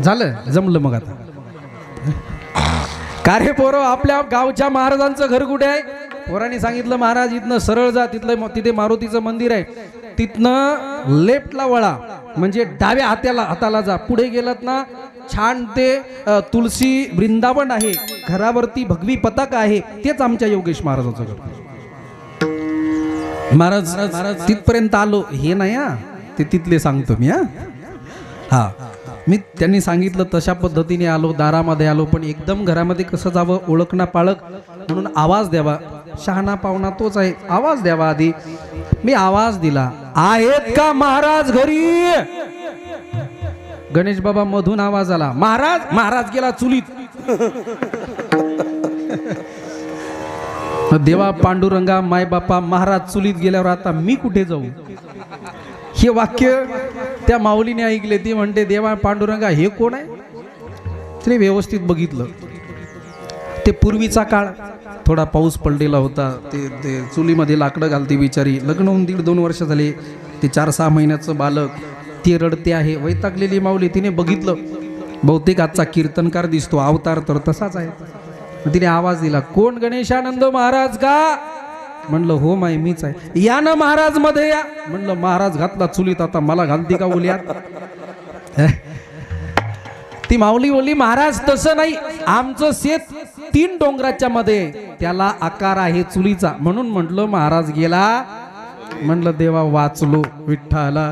झालं जमलं मग आता का रे पोरो आपल्या गावच्या महाराजांचं घर कुठे आहे पोरांनी सांगितलं महाराज इथनं सरळ जा तिथे मारुतीचं मंदिर आहे तिथनं लेफ्टला वळा म्हणजे डाव्या हाताला जा पुढे गेलात ना छान ते तुलसी वृंदावन आहे घरावरती भगवी पताका आहे तेच आमच्या योगेश महाराजाचं घर महाराज तिथपर्यंत आलो हे नाही हा ते तिथले सांगतो मी हा मी त्यांनी सांगितलं तशा पद्धतीने आलो दारामध्ये आलो पण एकदम घरामध्ये कसं जावं ओळखना पाळक म्हणून आवाज द्यावा शहाणा पाहुणा तोच आहे आवाज द्यावा आधी मी आवाज दिला आहेत का महाराज घरी गणेश बाबा मधून आवाज आला महाराज गेला चुलीत देवा पांडुरंगा माय बापा महाराज चुलीत गेल्यावर आता मी कुठे जाऊ हे वाक्य त्या माऊलीने ऐकले ती म्हणते देवा पांडुरंगा हे कोण आहे तिने व्यवस्थित बघितलं ते पूर्वीचा काळ थोडा पाऊस पडलेला होता ते चुलीमध्ये लाकडं घालते बिचारी लग्न होऊन 1.5-2 वर्ष झाले ते 4-6 महिन्याचं बालक ती रडते आहे वैतागलेली माऊली तिने बघितलं बहुतेक आजचा कीर्तनकार दिसतो अवतार तर तसाच आहे तिने आवाज दिला कोण गणेशानंद महाराज का म्हणलं हो माय मीच आहे या ना महाराज मध्ये या म्हणलं महाराज घातला चुलीत आता मला घालती का ओल्यात ती माऊली बोलली महाराज तसं नाही आमचं शेत 3 डोंगराच्या मध्ये त्याला आकार आहे चुलीचा म्हणून म्हटलं महाराज गेला म्हणलं देवा वाचलो विठ्ठला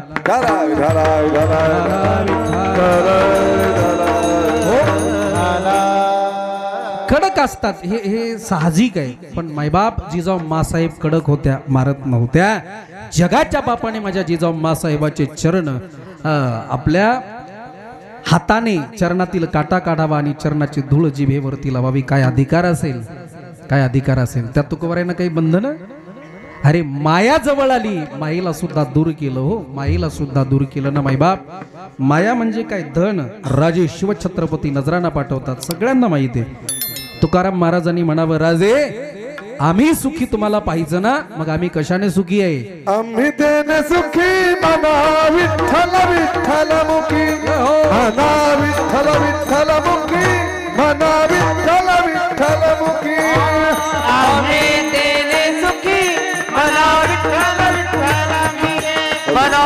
कडक असतात हे साहजिक आहे पण मायबाप जिजाऊ मासाहेब कडक होत्या मारत नव्हत्या जगाच्या बापाने माझ्या जिजाऊ मासाहेबाचे चरण आपल्या हाताने चरणातील काटा काढावा आणि चरणाची धूळ जिभेवरती लावावी काय अधिकार असेल त्या तुकोबारांना काही बंधन अरे माया जवळ आली माईला सुद्धा दूर केलं हो माईला सुद्धा दूर केलं ना मायबाप माया म्हणजे काय धन राजे शिवछत्रपती नजराना पाठवतात सगळ्यांना माहिती आहे तुकाराम महाराजांनी म्हणावं राजे आम्ही सुखी तुम्हाला पाहिजे ना मग आम्ही कशाने सुखी आहे आम्ही तेने सुखी मना विठ्ठल विठ्ठल मुखी मना विठ्ठल विठ्ठल मुखी मना विठ्ठल विठ्ठल मुखी आम्ही तेने सुखी मना विठ्ठल विठ्ठल मुखी मना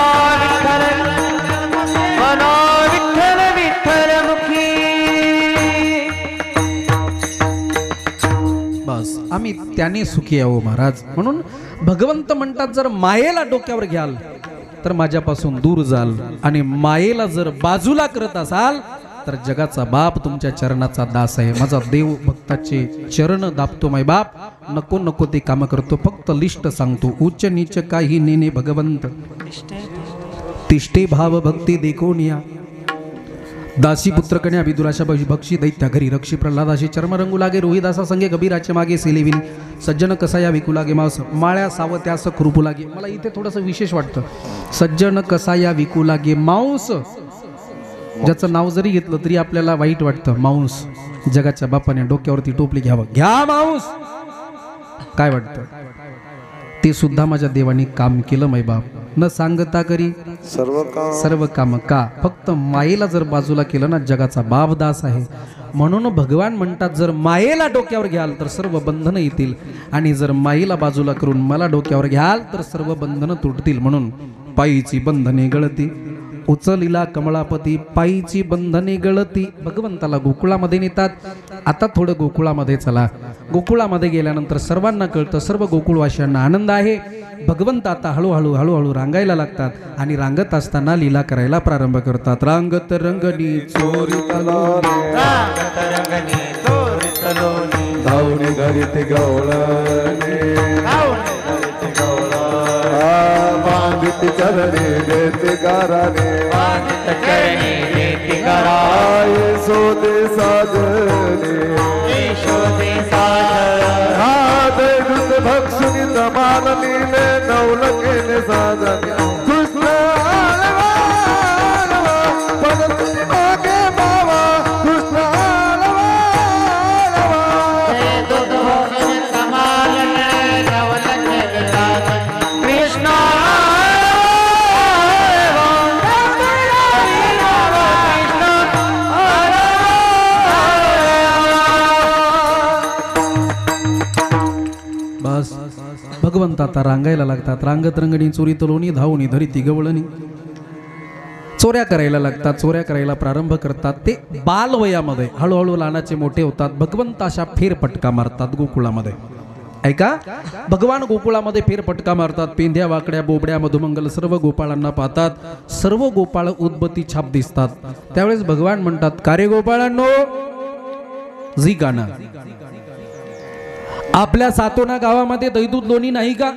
विठ्ठल विठ्ठल मुखी बस आम्ही त्याने सुखी आहो महाराज म्हणून भगवंत म्हणतात जर मायेला डोक्यावर घ्याल तर माझ्यापासून दूर जाल आणि मायेला जर बाजूला करत असाल तर जगाचा बाप तुमच्या चरणाचा दास आहे माझा देव भक्ताचे चरण दाबतो माय बाप नको नको ते काम करतो फक्त लिस्ट सांगतो उच्च नीच काही नेने भगवंत तिष्ठे भाव भक्ती देखून या दासी पुत्र कन्या विदुराशा भक्षी दैत्या घरी रक्षी प्रल्हादाशी चर्म रंगू लागे रोहिदासा संगे कबीराचे मागे सेलेविन सज्जन कसा या विकू लागे मांस माळ्या सावत्यास खुरपू लागे मला इथे थोडंसं विशेष वाटतं सज्जन कसा या विकू लागे मांस ज्याचं नाव जरी घेतलं तरी आपल्याला वाईट वाटतं मांस जगाच्या बापाने डोक्यावरती टोपली घ्यावं घ्या मांस काय वाटतं ते सुद्धा माझ्या देवाने काम केलं मै बाप न सांगता करी सर्व काम का फक्त मायेला जर बाजूला केलं ना जगाचा बाप दास आहे म्हणून भगवान म्हणतात जर मायेला डोक्यावर घ्याल तर सर्व बंधनं येतील आणि जर मायेला बाजूला करून मला डोक्यावर घ्याल तर सर्व बंधनं तुटतील म्हणून पायीची बंधने गळती उचलिला कमळापती पायीची बंधने गळती. भगवंताला गोकुळामध्ये नेतात. आता थोडं गोकुळामध्ये चला. गोकुळामध्ये गेल्यानंतर सर्वांना कळतं, सर्व गोकुळवासियांना आनंद आहे. भगवंत आता हळूहळू रांगायला लागतात आणि रांगत असताना लीला करायला प्रारंभ करतात. रांगत रंगणी चोरी रांगत रंगणी चोरीत लोणी धावणी घरीत गवळणी बांधित चरणी देते गाराने बांधित चरणी देती गरा यशोदे साजने यशोदे साज राधे दूध भक्षुनी तमाल नीले नवल केले साधन कृष्ण आळवा आळवा पण तुझी मागे बाबा कृष्ण आळवा आळवा दूध भोजन कमाल नवल केले साधन कृष्ण बस भगवंत आता रांगायला लागतात. रांगत रंगणी चोरी तलोनी धावणी धरिती गवळणी चोऱ्या करायला लागतात. चोऱ्या करायला प्रारंभ करतात. ते बालवयामध्ये हळूहळू लहानाचे मोठे होतात. भगवंत अशा फेरपटका मारतात गोकुळामध्ये. ऐका, भगवान गोकुळामध्ये फेरपटका मारतात. पेंध्या वाकड्या बोबड्या मधुमंगल सर्व गोपाळांना पाहतात. सर्व गोपाळ उद्बत्ती छाप दिसतात. त्यावेळेस भगवान म्हणतात, का रे गोपाळांनो, जी गाणं आपल्या सातोना गावामध्ये दहीदूध लोणी नाही का?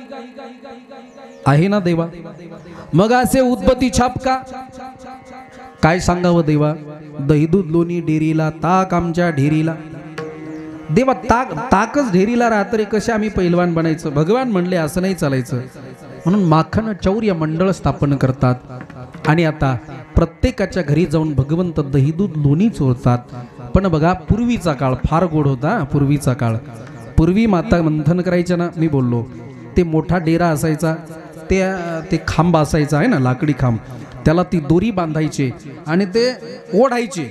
आहे ना देवा. मग असे उद्बत्ती छाप का? काय सांगावं देवा. दहीदूध लोणी डेरीला, ताक आमच्या ढेरीला. देवा ताकच ढेरीला राहतरे कसे आम्ही पैलवान बनायचं? भगवान म्हणले असं नाही चालायचं. म्हणून माखन चौर्य मंडळ स्थापन करतात. आणि आता प्रत्येकाच्या घरी जाऊन भगवंत दहीदूध लोणी चोरतात. पण बघा, पूर्वीचा काळ फार गोड होता. पूर्वीचा काळ, पूर्वी माता मंथन करायच्या ना, मी बोललो ते मोठा डेरा असायचा. ते खांब असायचा आहे ना, लाकडी खांब, त्याला ती दोरी बांधायची आणि ते ओढायचे.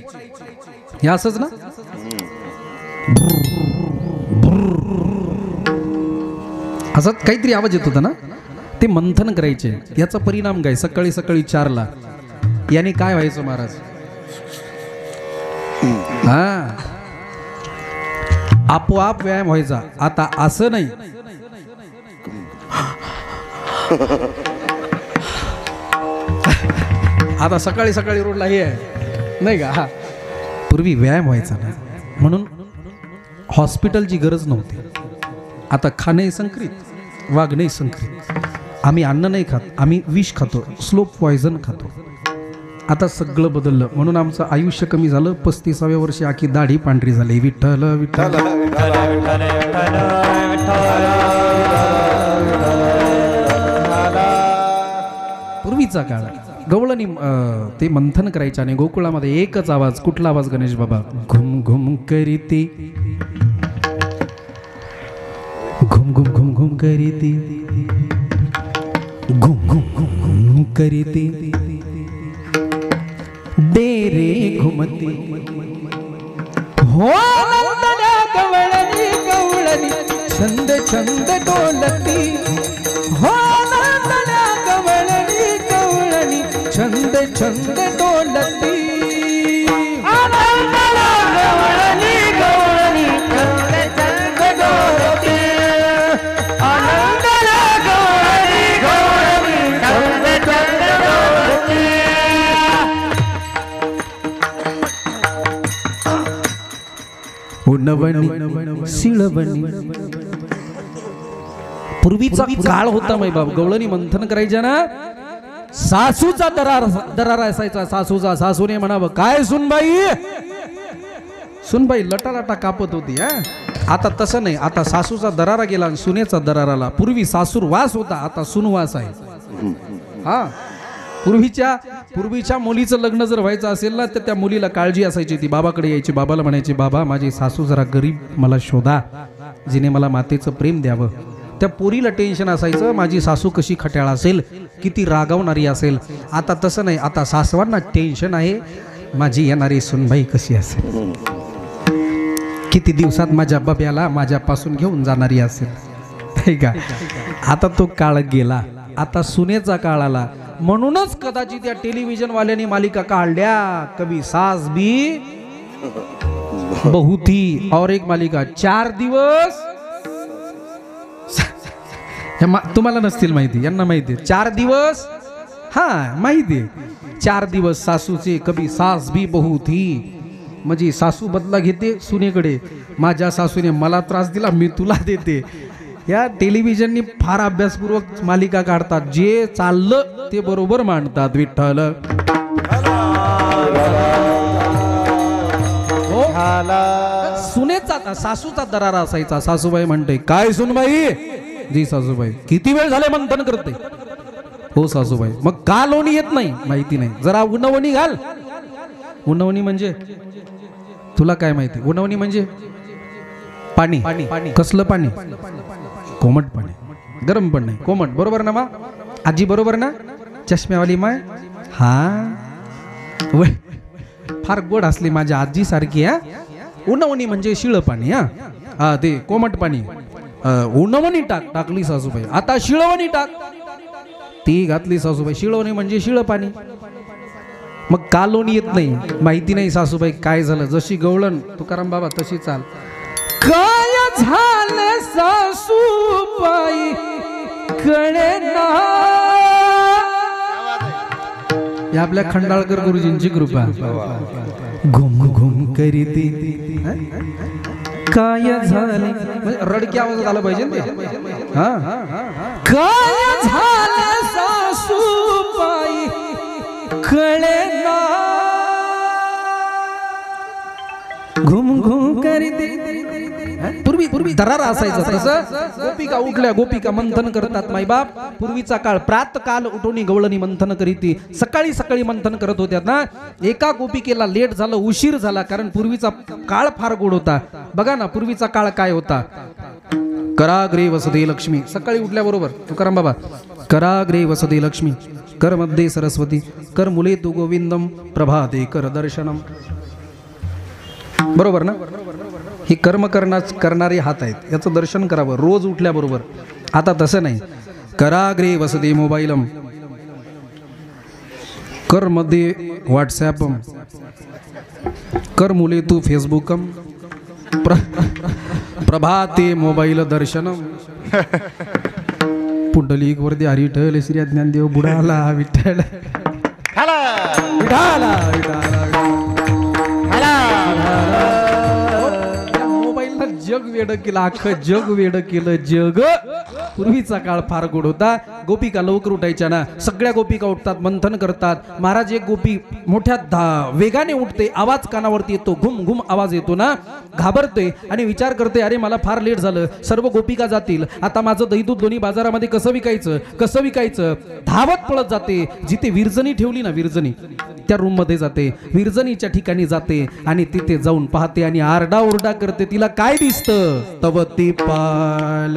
हे असंच ना, असं काहीतरी आवाज येत होता ना. ते मंथन करायचे. याचा परिणाम काय? सकाळी सकाळी 4ला याने काय व्हायचं महाराज? हा, आपोआप व्यायाम व्हायचा. आता असं नाही. आता सकाळी सकाळी रोडला हे आहे नाही का? पूर्वी व्यायाम व्हायचा ना, म्हणून हॉस्पिटलची गरज नव्हती. आता खाणे संकरित, वागणे संकरित. आम्ही अन्न नाही खात, आम्ही विष खातो, स्लो पॉयझन खातो. आता सगळं बदललं. म्हणून आमचं आयुष्य कमी झालं. 35व्या वर्षी आखी दाढी पांढरी झाली. विठ्ठल विठ्ठल. पूर्वीचा काळ गवळणी ते मंथन करायचे आणि गोकुळामध्ये एकच आवाज. कुठला आवाज गणेश बाबा? घुम घुम करीती, घुम घुम घुम घुम करीती, घुम घुम घुम घुम करीती, डेरे घुमती हो नंदना गवळणी गवळणी छंद छंद डोलती. हो नंदना गवळणी गवळणी छंद छंद डोलती. आनंदला गवळणी गवळणी छंद छंद डोलती. आनंदला गवळणी गवळणी छंद छंद डोलती. उन्नवणी शिळवणी. पूर्वीचा काळ होता मै बाप. गवळणी मंथन करायच्या ना, सासूचा दरार असायचा. सासूचा. सासूने म्हणावं, काय सुनबाई? सुनबाई लटालटा कापत होती. आता तसं नाही. आता सासूचा दरारा गेला आणि सुनेचा दरार आला. पूर्वी सासूर वास होता, आता सुनवास आहे. हा, पूर्वीच्या मुलीचं लग्न जर व्हायचं असेल ना, तर त्या मुलीला काळजी असायची. ती बाबाकडे यायची. बाबाला म्हणायची, बाबा माझी सासू जरा गरीब, मला शोधा, जिने मला मातेचं प्रेम द्यावं. त्या पोरीला टेन्शन असायचं, माझी सासू कशी खट्याळ असेल, किती रागावणारी असेल. आता तसं नाही. आता सासवांना टेन्शन आहे, माझी येणारी सुनबाई कशी असेल, किती दिवसात माझ्या बब्याला माझ्यापासून घेऊन जाणारी असेल. का आता तो काळ गेला. आता सुनेचा काळ आला. म्हणूनच कदाचित या टेलिव्हिजन वाल्याने मालिका काढल्या, कभी सास भी बहू थी और एक मालिका 4 दिवस तुम्हाला नसतील माहिती, यांना माहिती आहे 4 दिवस, हा माहिती आहे 4 दिवस सासूचे कभी सास भी बहू थी, म्हणजे सासू बदला घेते सुनेकडे, माझ्या सासूने मला त्रास दिला मी तुला देते. या टेलिव्हिजननी फार अभ्यासपूर्वक मालिका काढतात, जे चाललं ते बरोबर मांडतात. विठ्ठल हो, सुनेचा सासूचा दरारा असायचा. सासूबाई म्हणते काय सुनबाई, जी सासूबाई किती वेळ झाले मंथन करते, हो सासूबाई मग का लोणी येत नाही, माहिती नाही, जरा उन्हवणी घाल. उन्हवणी म्हणजे तुला काय माहिती, उन्हवणी म्हणजे पाणी. कसलं पाणी, कोमट पाणी, गरम पण नाही, कोमट, बरोबर ना मा आजी, बरोबर ना चष्म्यावाली माय, हा फार गोड असली माझ्या आजी सारखी. हा उन्हवणी म्हणजे शिळ पाणी, हा ते कोमट पाणी. उन्हवणी टाकली सासूबाई, आता शिळवणी टाक, ती घातली सासूबाई. शिळवणी म्हणजे शिळ पाणी. मग का लोणी येत नाही, माहिती नाही सासूबाई काय झालं, जशी गवळण तुकाराम बाबा तशी चाल. काय झाले सासूबाई कळे ना, या आपल्या खंडाळकर गुरुजींची कृपा. घुम घुम करीती काय झाले, रडकी आवाज आला पाहिजे ना ते. हा काय झाले सासूबाई कळे ना, घुम घुम करीती. पूर्वी दरारा असायचा, तसं गोपिका उठल्या, गोपिका मंथन करतात. माईबाप पूर्वीचा काळ, प्रातकाल उठवणी गवळणी मंथन करीती, सकाळी सकाळी मंथन करत होत्या ना. एका गोपिकेला लेट झालं, उशीर झाला, कारण पूर्वीचा काळ फार गोड होता. बघा ना पूर्वीचा काळ काय होता. कराग्रे वसते लक्ष्मी, सकाळी उठल्याबरोबर तुकाराम बाबा, कराग्रे वसते लक्ष्मी, कर मध्ये सरस्वती, कर मुले तू गोविंदम, प्रभाते कर दर्शनम. बरोबर ना, हे कर्म करणारे हात आहेत, याचं दर्शन करावं रोज उठल्याबरोबर. आता तसं नाही. कराग्रे वसते मोबाईलम, कर मध्ये व्हॉट्सॲपम, कर मुले तू फेसबुकम, प्रभाते मोबाईल दर्शनम. पुंडलिक वरती हरिठल श्री ज्ञानदेव बुडाला विठ्ठल विठाला मोबाईलला जग वेड केलं, अख्खं जग वेड केलं. जग पूर्वीचा काळ फार गोड होता. गोपिका लवकर उठायच्या ना, सगळ्या गोपिका उठतात, मंथन करतात. महाराज एक गोपी मोठ्या वेगाने उठते, आवाज कानावरती येतो, घुम घुम आवाज येतो ना, घाबरते आणि विचार करते अरे मला फार लेट झालं, सर्व गोपिका जातील, आता माझं दही दूध दोन्ही बाजारामध्ये कसं विकायचं. धावत पळत जाते, जिथे विरजणी ठेवली ना, विरजणी त्या रूम मध्ये जाते, विरजणीच्या ठिकाणी जाते आणि तिथे जाऊन पाहते आणि आरडा ओरडा करते. तिला काय दिसतं, तव ती पाल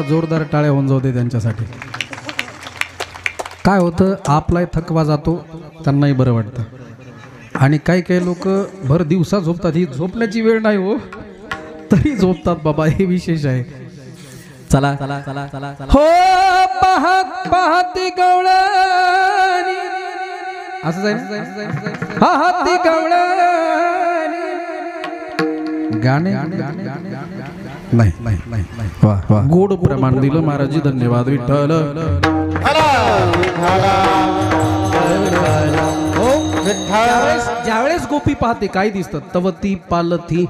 जोरदार टाळ्या होऊन जाऊ दे त्यांच्यासाठी. काय होतं, आपलाही थकवा जातो, त्यांनाही बरं वाटतं. आणि काही काही लोक भर दिवसा झोपतात, ही झोपण्याची वेळ नाही हो, तरी झोपतात बाबा, हे विशेष आहे. चला चला चला चला हो, पाहत पाहती गवळणी, असं जाईल पाहती गवळणी, गाणे नाही नाही नाही. वा वा, गोड प्रमाण दिलं महाराजी, धन्यवाद विठ्ठल. ज्यावेळेस गोपी पाहते काय दिसतं, तवती पालथी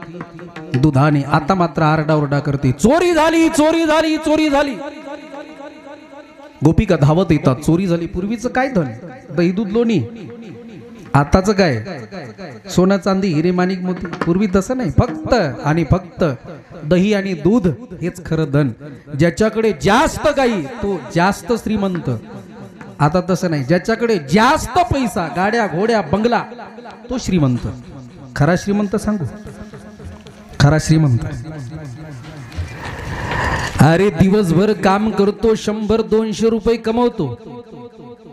दुधाने. आता मात्र आरडाओरडा करते, चोरी झाली चोरी झाली चोरी झाली. गोपिका धावत येतात, चोरी झाली. पूर्वीचं काय धन, दही दूध लोणी. आताच काय, सोनं चांदी हिरे माणिक मोती. पूर्वी तसं नाही, फक्त आणि फक्त दही आणि दूध हेच खरं धन. ज्याच्याकडे जास्त गाई तो जास्त श्रीमंत. आता तसं नाही, ज्याच्याकडे जास्त पैसा, गाड्या घोड्या बंगला, तो श्रीमंत. खरा श्रीमंत सांगू, खरा श्रीमंत. अरे दिवसभर काम करतो, 100-200 रुपये कमवतो,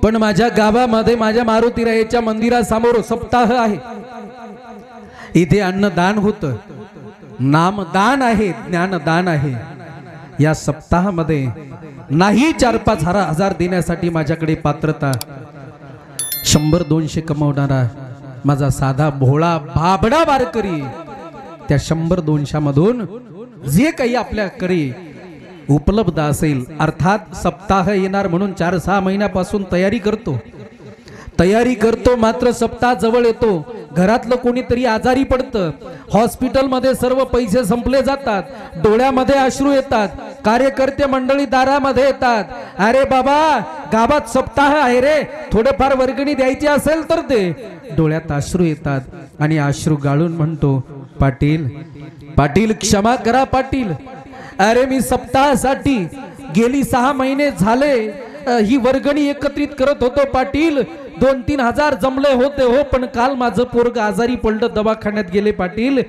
पण माझ्या गावामध्ये माझ्या मारुतीरायाच्या मंदिरासमोर सप्ताह आहे. इथे अन्नदान होतं, नामदान आहे, ज्ञानदान आहे. या सप्ताहामध्ये नाही 4-5 हजार देण्यासाठी माझ्याकडे पात्रता. 100-200 कमवणारा माझा साधा भोळा बाबडा वारकरी, त्या 100-200 मधून जे काही आपल्याकडे उपलब्ध असेल, अर्थात सप्ताह येणार म्हणून 4-6 महिन्यापासून तयारी करतो, मात्र सप्ताह जवळ येतो, घरातलं कोणीतरी आजारी पडतं, हॉस्पिटलमध्ये सर्व पैसे संपले जातात, डोळ्यामध्ये अश्रू येतात, कार्यकर्ते मंडळी दारामध्ये येतात. अरे बाबा, गावात सप्ताह आहे रे, थोडंफार वर्गणी द्यायची असेल तर दे. डोळ्यात अश्रू येतात आणि अश्रू गाळून म्हणतो, पाटील पाटील क्षमा करा पाटील. अरे मी सप्ताहासाठी गेली 6 महिने झाले ही वर्गणी एकत्रित करत होतो पाटील. 2-3 हजार जमले होते हो, पण काल माझं पोरग आजारी पडलं, दवाखान्यात गेले पाटील.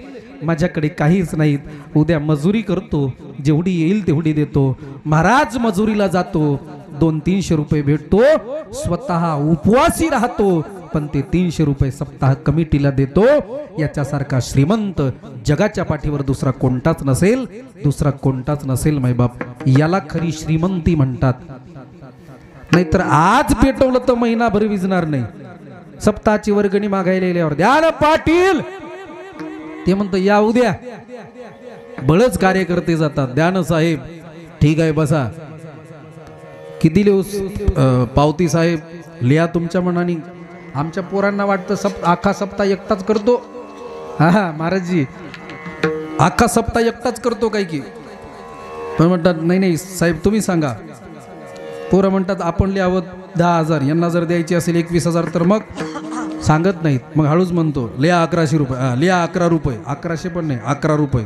माझ्याकडे काहीच नाहीत. उद्या मजुरी करतो, जेवढी येईल तेवढी देतो. महाराज मजुरीला जातो, 200-300 रुपये भेटतो, स्वतः उपवासी राहतो, पण ते 300 रुपये सप्ताह कमिटीला देतो. याच्यासारखा श्रीमंत जगाच्या पाठीवर दुसरा कोणताच नसेल, दुसरा कोणताच नसेल मायबाप. याला खरी श्रीमंती म्हणतात. नाहीतर आज पेटवलं तर महिनाभर विजणार नाही. सप्ताहाची वर्गणी मागायला गेल्यावर द्या ना पाटील, ते म्हणतो या उद्या. बळच कार्यकर्ते जातात, द्या ना साहेब, ठीक आहे बसा. किती लिहू पावती साहेब, लिहा तुमच्या मनाने. आमच्या पोरांना वाटतं अख्खा सप्ताह एकटाच करतो. हा महाराजजी, अख्खा सप्ताह एकटाच करतो काय की. पण म्हणतात नाही नाही साहेब तुम्ही सांगा. पोरं म्हणतात आपण लिहावं 10,000, यांना जर द्यायची असेल 21,000 तर मग सांगत नाहीत. मग हळूच म्हणतो लिहा 1100 रुपये, लिहा 11 रुपये, 1100 पण नाही 11 रुपये.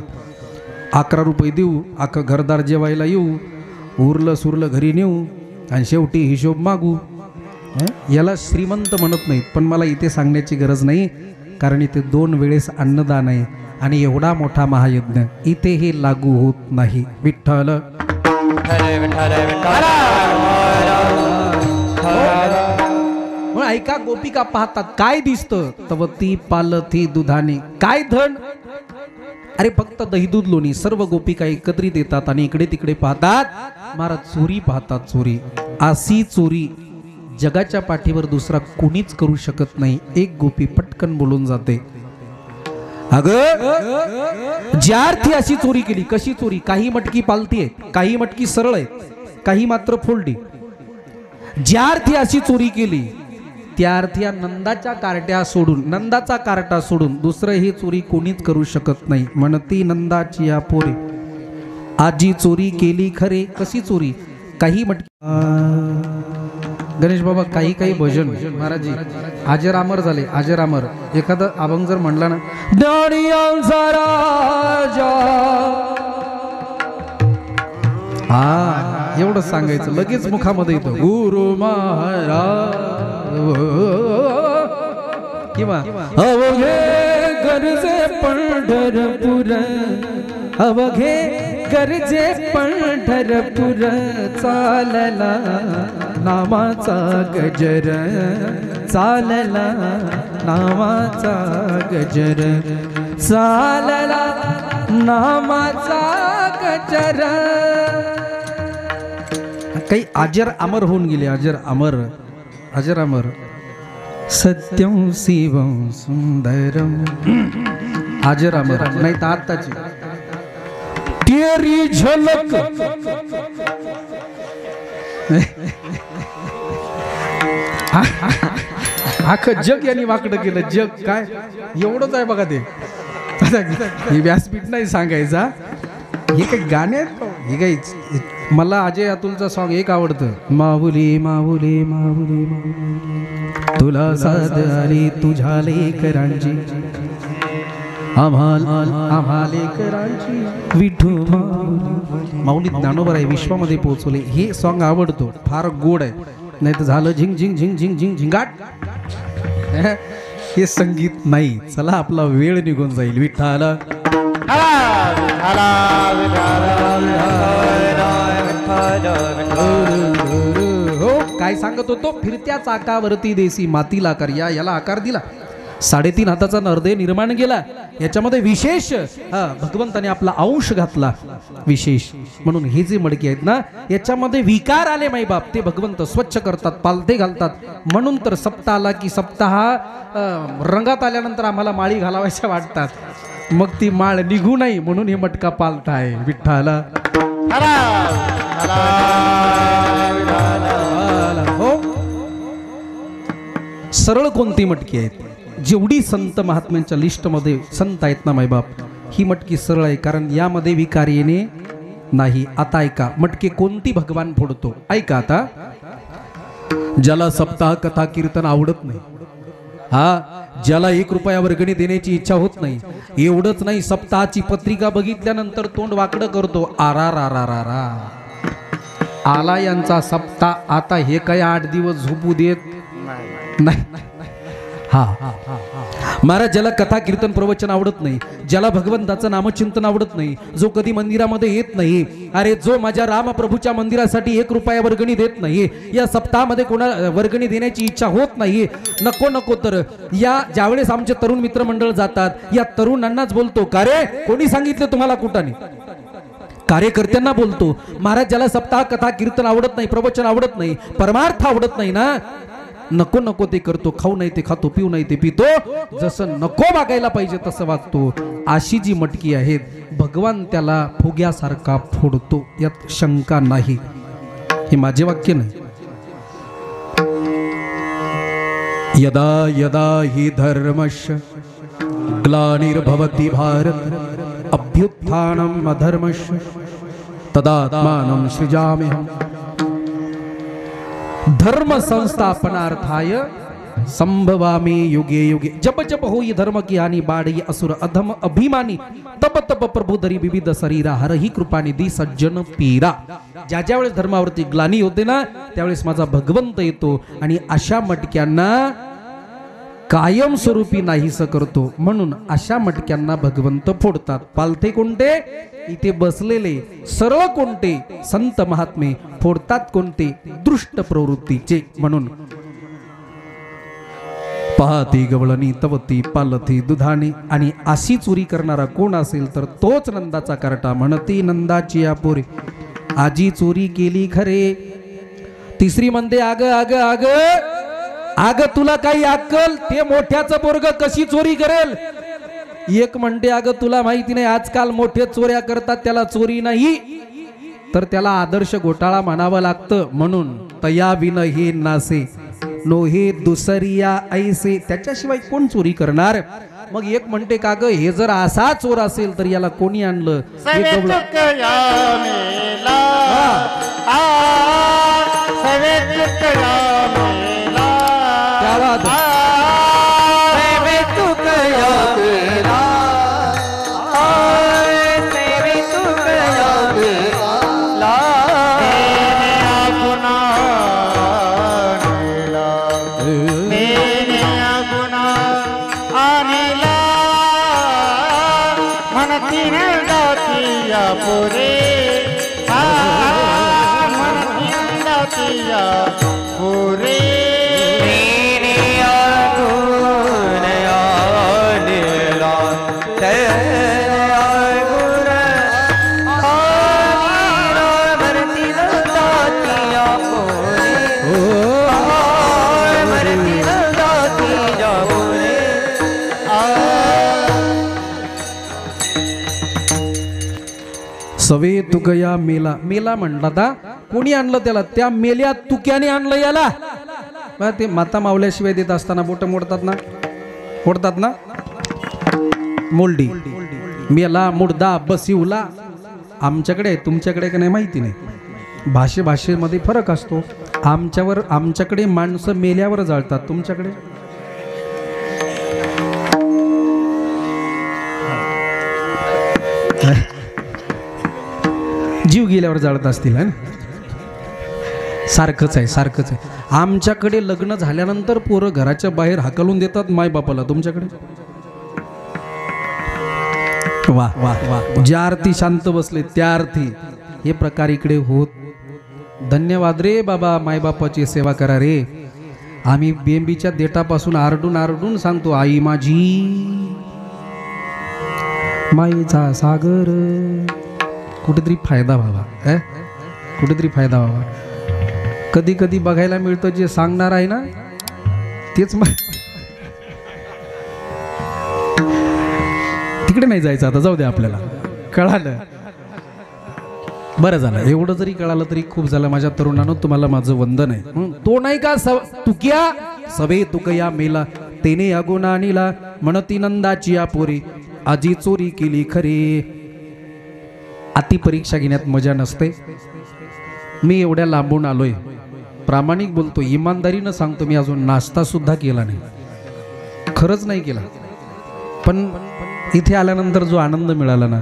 11 रुपये देऊ, अख्खं घरदार जेवायला येऊ, उरलं सुरलं घरी नेऊ आणि शेवटी हिशोब मागू. याला श्रीमंत म्हणत नाहीत. पण मला इथे सांगण्याची गरज नाही, कारण इथे 2 वेळेस अन्नदान आहे आणि एवढा मोठा महायज्ञ इथे हे लागू होत नाही. विठ्ठल ऐका, गोपिका पाहतात काय दिसतं, तवती पालथी दुधाने. काय धन, अरे फक्त दही दूध लोणी. सर्व गोपिका एकत्रित येतात आणि इकडे तिकडे पाहतात. महाराज चोरी पाहतात, चोरी. अशी चोरी जगाच्या पाठीवर दुसरा कोणीच करू शकत नाही. एक गोपी पटकन बोलून जाते, अगं ज्या अर्थी अशी चोरी केली. कशी चोरी, काही मटकी पालती आहे, काही मटकी सरळ आहे, काही मात्र फोल्डी. ज्या अर्थी अशी चोरी केली त्या अर्थी नंदाच्या कार्ट्या सोडून दुसरं ही चोरी कोणीच करू शकत नाही. म्हणती नंदाची या पोरे, आजी चोरी केली खरे. कशी चोरी, काही मटकी. गणेश बाबा काही काही भजन महाराजी आजरामर झाले. आजरामर एखादं अभंग जर म्हणला ना, दाणियांचा राजा, हा एवढं सांगायचं, लगेच मुखामध्ये येतो गुरु महाराज. किंवा अवघे गरजे पंढरपूर, अवघे गरजे पंढरपूर चालला नामाचा गजर चालला नामाचा गजर चालला नामाचा गजर काही अजर अमर होऊन गेले अजर अमर सत्यम शिवम सुंदरम अजर अमर नाही तर आत्ताची तेरी झलक अख्खं जग यांनी वाकडं केलं जग काय एवढंच आहे बघा ते हे व्यासपीठ नाही सांगायचा हे काही गाणे आहेत का? हे काही मला अजय अतुलचं सॉन्ग एक आवडतं माऊली माऊली माऊली माऊली तुला साध आली तुझ्या लेकरांची आम्हा लेकरांची विठू माऊली ज्ञानोबा आहे विश्वामध्ये पोहोचवले हे सॉन्ग आवडतो फार गोड आहे नाही तर झालं झिंग झिंग झिंग झिंग झिंग झिंगाट हे संगीत नाही चला आपला वेळ निघून जाईल विठ्ठल हो काय सांगत होतो फिरत्या चाकावरती देसी मातीला आकार याला आकार दिला 3.5 हाताचा हृदय निर्माण केला याच्यामध्ये विशेष भगवंताने आपला अंश घातला विशेष म्हणून हे जे मडके आहेत ना याच्यामध्ये विकार आले माई बाप ते भगवंत स्वच्छ करतात पालथे घालतात म्हणून तर सप्ताह आला की सप्ताह रंगात आल्यानंतर आम्हाला माळी घालावायच्या वाटतात मग ती माळ निघू नाही म्हणून हे मटका पालथा आहे विठ्ठला हो सरळ कोणती मटकी आहेत जेवढी संत महात्म्यांच्या लिस्टमध्ये संत आहेत ना मायबाप ही मटकी सरळ आहे कारण यामध्ये विकार येणे नाही आता ऐका मटके कोणती भगवान फोडतो ऐका आता ज्याला सप्ताह कथा कीर्तन आवडत नाही ज्याला 1 रुपया वर्गणी देण्याची इच्छा होत नाही एवढंच नाही सप्ताहाची पत्रिका बघितल्यानंतर तोंड वाकडं करतो आला यांचा सप्ताह आता हे काय 8 दिवस झोपू देत नाही महाराज ज्याला कथा कीर्तन प्रवचन आवडत नाही ज्याला भगवंताचं नामचिंतन आवडत नाही जो कधी मंदिरामध्ये येत नाही अरे जो माझ्या रामप्रभूच्या मंदिरासाठी 1 रुपया वर्गणी देत नाही या सप्ताहामध्ये कोणा वर्गणी देण्याची इच्छा होत नाही नको तर या ज्यावेळेस आमचे तरुण मित्रमंडळ जातात या तरुणांनाच बोलतो का रे कोणी सांगितलं तुम्हाला कुठाने कार्यकर्त्यांना बोलतो महाराज ज्याला सप्ताह कथा कीर्तन आवडत नाही प्रवचन आवडत नाही परमार्थ आवडत नाही ना नको ते करतो खाऊ नाही ते खातो पिऊ नाही ते पितो जसं नको वागायला पाहिजे तसं वागतो अशी जी मटकी आहेत भगवान त्याला फुग्यासारखा फोडतो यात शंका नाही हे माझे वाक्य नाही यदा यदा हि धर्मस्य ग्लानिर्भवति भारत अभ्युत्थानम् अधर्मस्य तदात्मानं सृजाम्यहम् धर्म संस्थापनार्थाय संभवामी युगे युगे जप जप होई धर्म की हानी बाड़ी असुर अधम अभिमानी तप तप प्रभु धरी विविध शरीरा हरही कृपानिधी सज्जन पीरा ज्या वेळेस धर्मावरती ग्लानी होते ना त्यावेळेस माझा भगवंत येतो आणि अशा मटक्यांना कायम स्वरूपी नाहीस करतो म्हणून अशा मटक्यांना भगवंत फोडतात पालथे कोणते इथे बसलेले सरळ कोणते संत महात्मे फोडतात कोणते दृष्ट प्रवृत्तीचे म्हणून पाहती गवळणी तवती पालथी दुधाणी आणि अशी चोरी करणारा कोण असेल तर तोच नंदाचा करटा म्हणती नंदाची आपोरे आजी चोरी केली खरे तिसरी म्हणते आग आग आग आग तुला काही अक्कल ते मोठ्याचं पोरग कशी चोरी करेल एक म्हणते अगं तुला माहिती नाही आजकाल मोठे चोऱ्या करतात त्याला चोरी नाही तर त्याला आदर्श घोटाळा म्हणावं लागतं म्हणून तया विन हे नासे नो हे दुसरिया ऐसे त्याच्याशिवाय कोण चोरी करणार मग एक म्हणते का ग हे जर असा चोर असेल तर याला कोणी आणलं पुरे जातिया पुरे तेरे आगुण आलेला तेरे आगुण आलीला मरतील जातिया पुरे मरतील जातिया पुरे सवे तुकया मेला मेला म्हणला दा कोणी आणलं त्याला त्या मेल्या तुक्याने आणलं याला बा ते माता मावल्याशिवाय देत असताना बोट मोडतात ना मोल्डी मेला मुर्दा बसिवला आमच्याकडे तुमच्याकडे का नाही माहिती नाही भाषेमध्ये फरक असतो आमच्याकडे माणसं मेल्यावर जाळतात तुमच्याकडे जीव गेल्यावर जाळत असतील ना सारखंच आहे आमच्याकडे लग्न झाल्यानंतर पोरं घराच्या बाहेर हाकलून देतात माय बापाला तुमच्याकडे वा वा वा ज्या अर्थी शांत बसले त्या अर्थी हे प्रकार इकडे होत धन्यवाद रे बाबा मायबापाची सेवा करा रे आम्ही बेंबीच्या देठापासून आरडून सांगतो आई माझी माईचा सागर कुठेतरी फायदा व्हावा कुठेतरी फायदा व्हावा कधी कधी बघायला मिळतं जे सांगणार आहे ना तेच तिकडे नाही जायचं आता जाऊ दे आपल्याला कळालं बरं झालं एवढं जरी कळालं तरी खूप झालं माझ्या तरुणांनो तुम्हाला माझं वंदन आहे तो नाही का तुक्या सवे तुकया मेला तेने अगोना आणला म्हणती नंदाची या पोरी आजी चोरी केली खरी अति परीक्षा घेण्यात मजा नसते मी एवढ्या लांबून आलोय प्रामाणिक बोलतो इमानदारीनं सांगतो मी अजून नाश्ता सुद्धा केला नाही खरंच नाही केला पण इथे आल्यानंतर जो आनंद मिळाला ना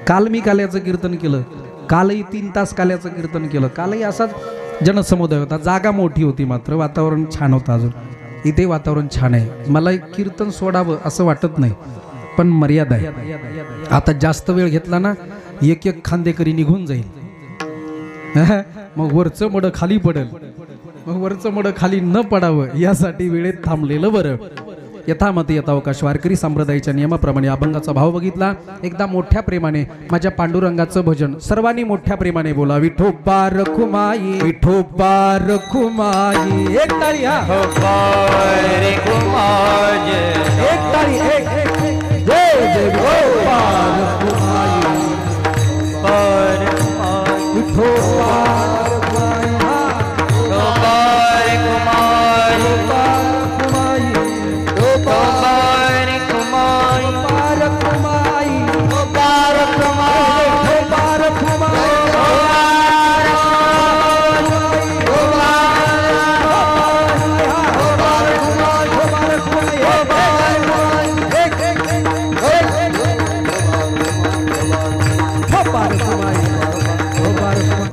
काल मी काल्याचं कीर्तन केलं कालही 3 तास काल्याचं कीर्तन केलं कालही असाच जनसमुदाय होता जागा मोठी होती मात्र वातावरण छान होतं अजून इथे वातावरण छान आहे मला एक कीर्तन सोडावं असं वाटत नाही पण मर्यादा आहे आता जास्त वेळ घेतला ना एक खांदेकरी निघून जाईल मग वरचं मड खाली पडेल मग वरचं मड खाली न पडावं यासाठी वेळेत थांबलेलं बरं यथामते यथावकाश वारकरी संप्रदायाच्या नियमाप्रमाणे अभंगाचा भाव बघितला एकदा मोठ्या प्रेमाने माझ्या पांडुरंगाचं भजन सर्वांनी मोठ्या प्रेमाने बोला विठोबा रखुमाई विठोबा रखुमाई एक ताळी एक ताळी जय जय विठोबा रखुमाई विठोबा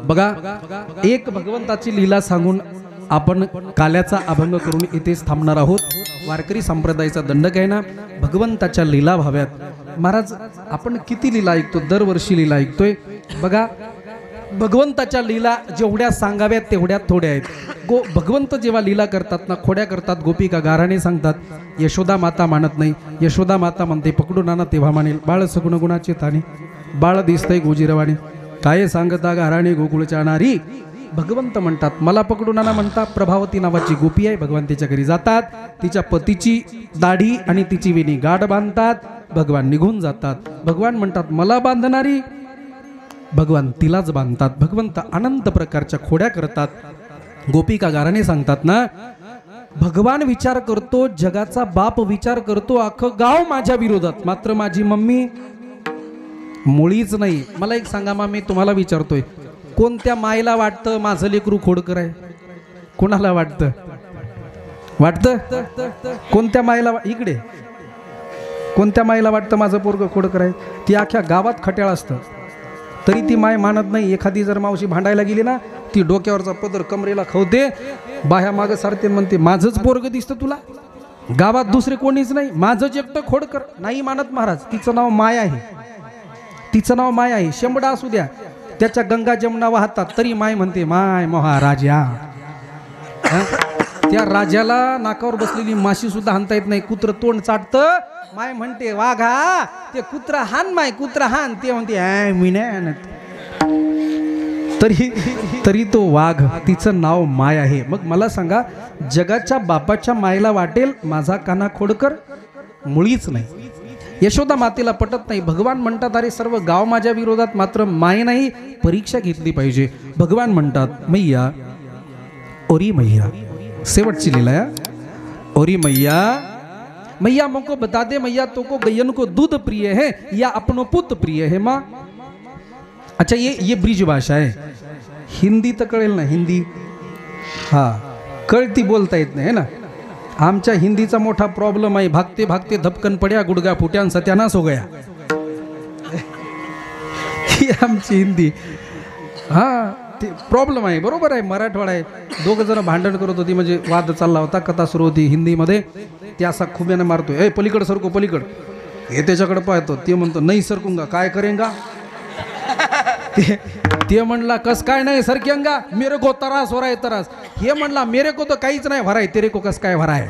बघा एक भगवंताची लीला सांगून आपण काल्याचा अभंग करून इथेच थांबणार आहोत वारकरी संप्रदायाचा दंडक आहे ना भगवंताच्या लीला भाव्यात महाराज आपण किती लीला ऐकतो दरवर्षी लीला ऐकतोय बघा भगवंताच्या लीला जेवढ्या सांगाव्यात तेवढ्या थोड्या आहेत भगवंत जेव्हा लीला करतात ना खोड्या करतात गोपिका गाराने सांगतात यशोदा माता मानत नाही यशोदा माता म्हणते पकडून आणा तेव्हा मानेल बाळ सगुण गुणाचे ताने बाळ दिसतंय गोजीरवाणी काय सांगता गाराणे गोकुळच्या नारी भगवंत म्हणतात मला पकडून आणा म्हणता प्रभावती नावाची गोपी आहे भगवंतीच्या घरी जातात तिच्या पतीची दाढी आणि तिची वेणी गाठ बांधतात भगवान निघून जातात भगवान म्हणतात मला बांधणारी भगवान तिलाच बांधतात भगवंत अनंत प्रकारच्या खोड्या करतात गोपिका गाराने सांगतात ना भगवान विचार करतो जगाचा बाप विचार करतो अख्खं गाव माझ्या विरोधात मात्र माझी मम्मी मुळीच नाही मला एक सांगा मा मी तुम्हाला विचारतोय कोणत्या मायला वाटतं माझं लेकरू खोडकर आहे कोणाला वाटतं कोणत्या मायला इकडे कोणत्या मायला वाटतं माझं पोरग खोडकर आहे ती अख्ख्या गावात खट्याळ असतं तरी ती माय मानत नाही एखादी जर मावशी भांडायला गेली ना ती डोक्यावरचा पदर कमरेला खवते बाह्या मागं सारते म्हणते माझंच पोरग दिसतं तुला गावात दुसरे कोणीच नाही माझंच एकटं खोडकर नाही मानत महाराज तिचं नाव माय आहे तिचं नाव माय आहे शेंबडा असू द्या त्याच्या गंगा जमुना वाहतात तरी माय म्हणते माय महाराजा. हं? त्या राजाला नाकावर बसलेली माशी सुद्धा हाणता येत नाही. कुत्र तोंड चाटतं, माय म्हणते वाघा ते कुत्रा हान माय कुत्रा हान. ते म्हणते मी नाही आणत. तरी तो वाघ, तिचं नाव माय आहे. मग मला सांगा, जगाच्या बापाच्या मायला वाटेल माझा काना खोडकर? मुळीच नाही. यशोदा मातेला पटत नाही. भगवान म्हणतात अरे सर्व गाव माझ्या विरोधात, मात्र माय नाही, परीक्षा घेतली पाहिजे. भगवान म्हणतात मैया ओरी मैया, शेवटची लीला या ओरी मैया. मैया मुझको बता दे मैया, तो को गयन को दूध प्रिय है या अपनो पुत प्रिय है माँ? अच्छा ये ब्रिज भाषा है. हिंदी तर कळेल ना? हिंदी हा कळती, बोलता येत नाही है ना. आमच्या हिंदीचा मोठा प्रॉब्लेम आहे. भागते भागते धपकन पड्या, गुडगा फुट्यान सत्यानाश हो गया. ही आमची हिंदी. हा ते प्रॉब्लेम आहे. बरोबर आहे, मराठवाडा आहे. दोघं जण भांडण करत होती, म्हणजे वाद चालला होता, कथा सुरू होती हिंदीमध्ये. ते असा खुब्याने मारतोय, ए पलीकडे सरको पलीकड. हे त्याच्याकडे पाहतो, ते म्हणतो नाही सरकूंगा, काय करेंगा? ते म्हणला कस काय नाही सरकेंगा, मेरे को तरास हो रहा है तरास. हे म्हणला मेरे को तो काहीच नाही भराय, तेरे को कस काय भराय.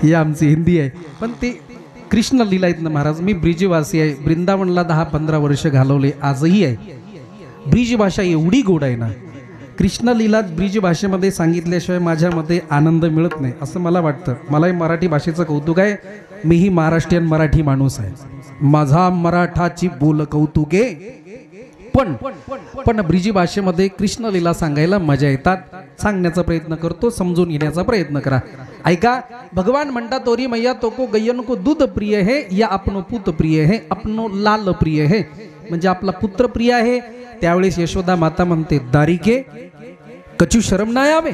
ही आमची हिंदी आहे. पण ते कृष्ण लीला आहेत ना महाराज. मी ब्रिजवासी आहे, वृंदावनला 10-15 वर्ष घालवले, आजही आहे. ब्रिज भाषा एवढी गोड आहे ना, कृष्ण लीला ब्रिज भाषेमध्ये सांगितल्याशिवाय माझ्यामध्ये आनंद मिळत नाही असं मला वाटतं. मलाही मराठी भाषेचं कौतुक आहे. मीही महाराष्ट्रीयन मराठी माणूस आहे. माझा मराठाची बोल कौतुके. पण ब्रिजी भाषेमध्ये कृष्ण लीला सांगायला मजा येतात. सांगण्याचा प्रयत्न करतो, समजून घेण्याचा प्रयत्न करा. ऐका, भगवान म्हणतात तोरी मैया तो को गयन को दूध प्रिय है या अपनो पुत प्रिय है, अपनो लाल प्रिय है, म्हणजे आपला पुत्र प्रिय आहे. त्यावेळेस यशोदा माता म्हणते दारिके कचू शरम नाही आवे.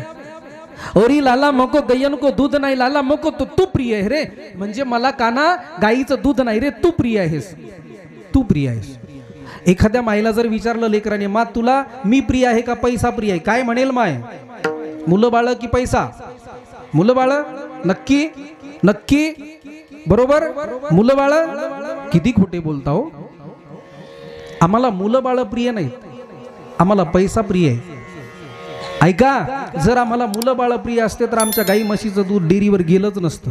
ओरी लाला मको गयन को दूध नाही, लाला मको तो तू प्रिय आहे रे. म्हणजे मला काना गाईचं दूध नाही रे, तू प्रिय आहेस, तू प्रिय आहेस. एखाद्या माईला जर विचारलं लेकराने, मा तुला मी प्रिय आहे का पैसा प्रिय आहे, काय म्हणेल माय? मुलं बाळ की पैसा? मुलं बाळ. नक्की नक्की बरोबर. मुलं बाळ. किती खोटे बोलता हो. आम्हाला मुलं बाळ प्रिय नाही, आम्हाला पैसा प्रिय आहे. ऐका, जर आम्हाला मुलं बाळ प्रिय असते तर आमच्या गाई म्हशीचं दूध डेअरीवर गेलंच नसतं.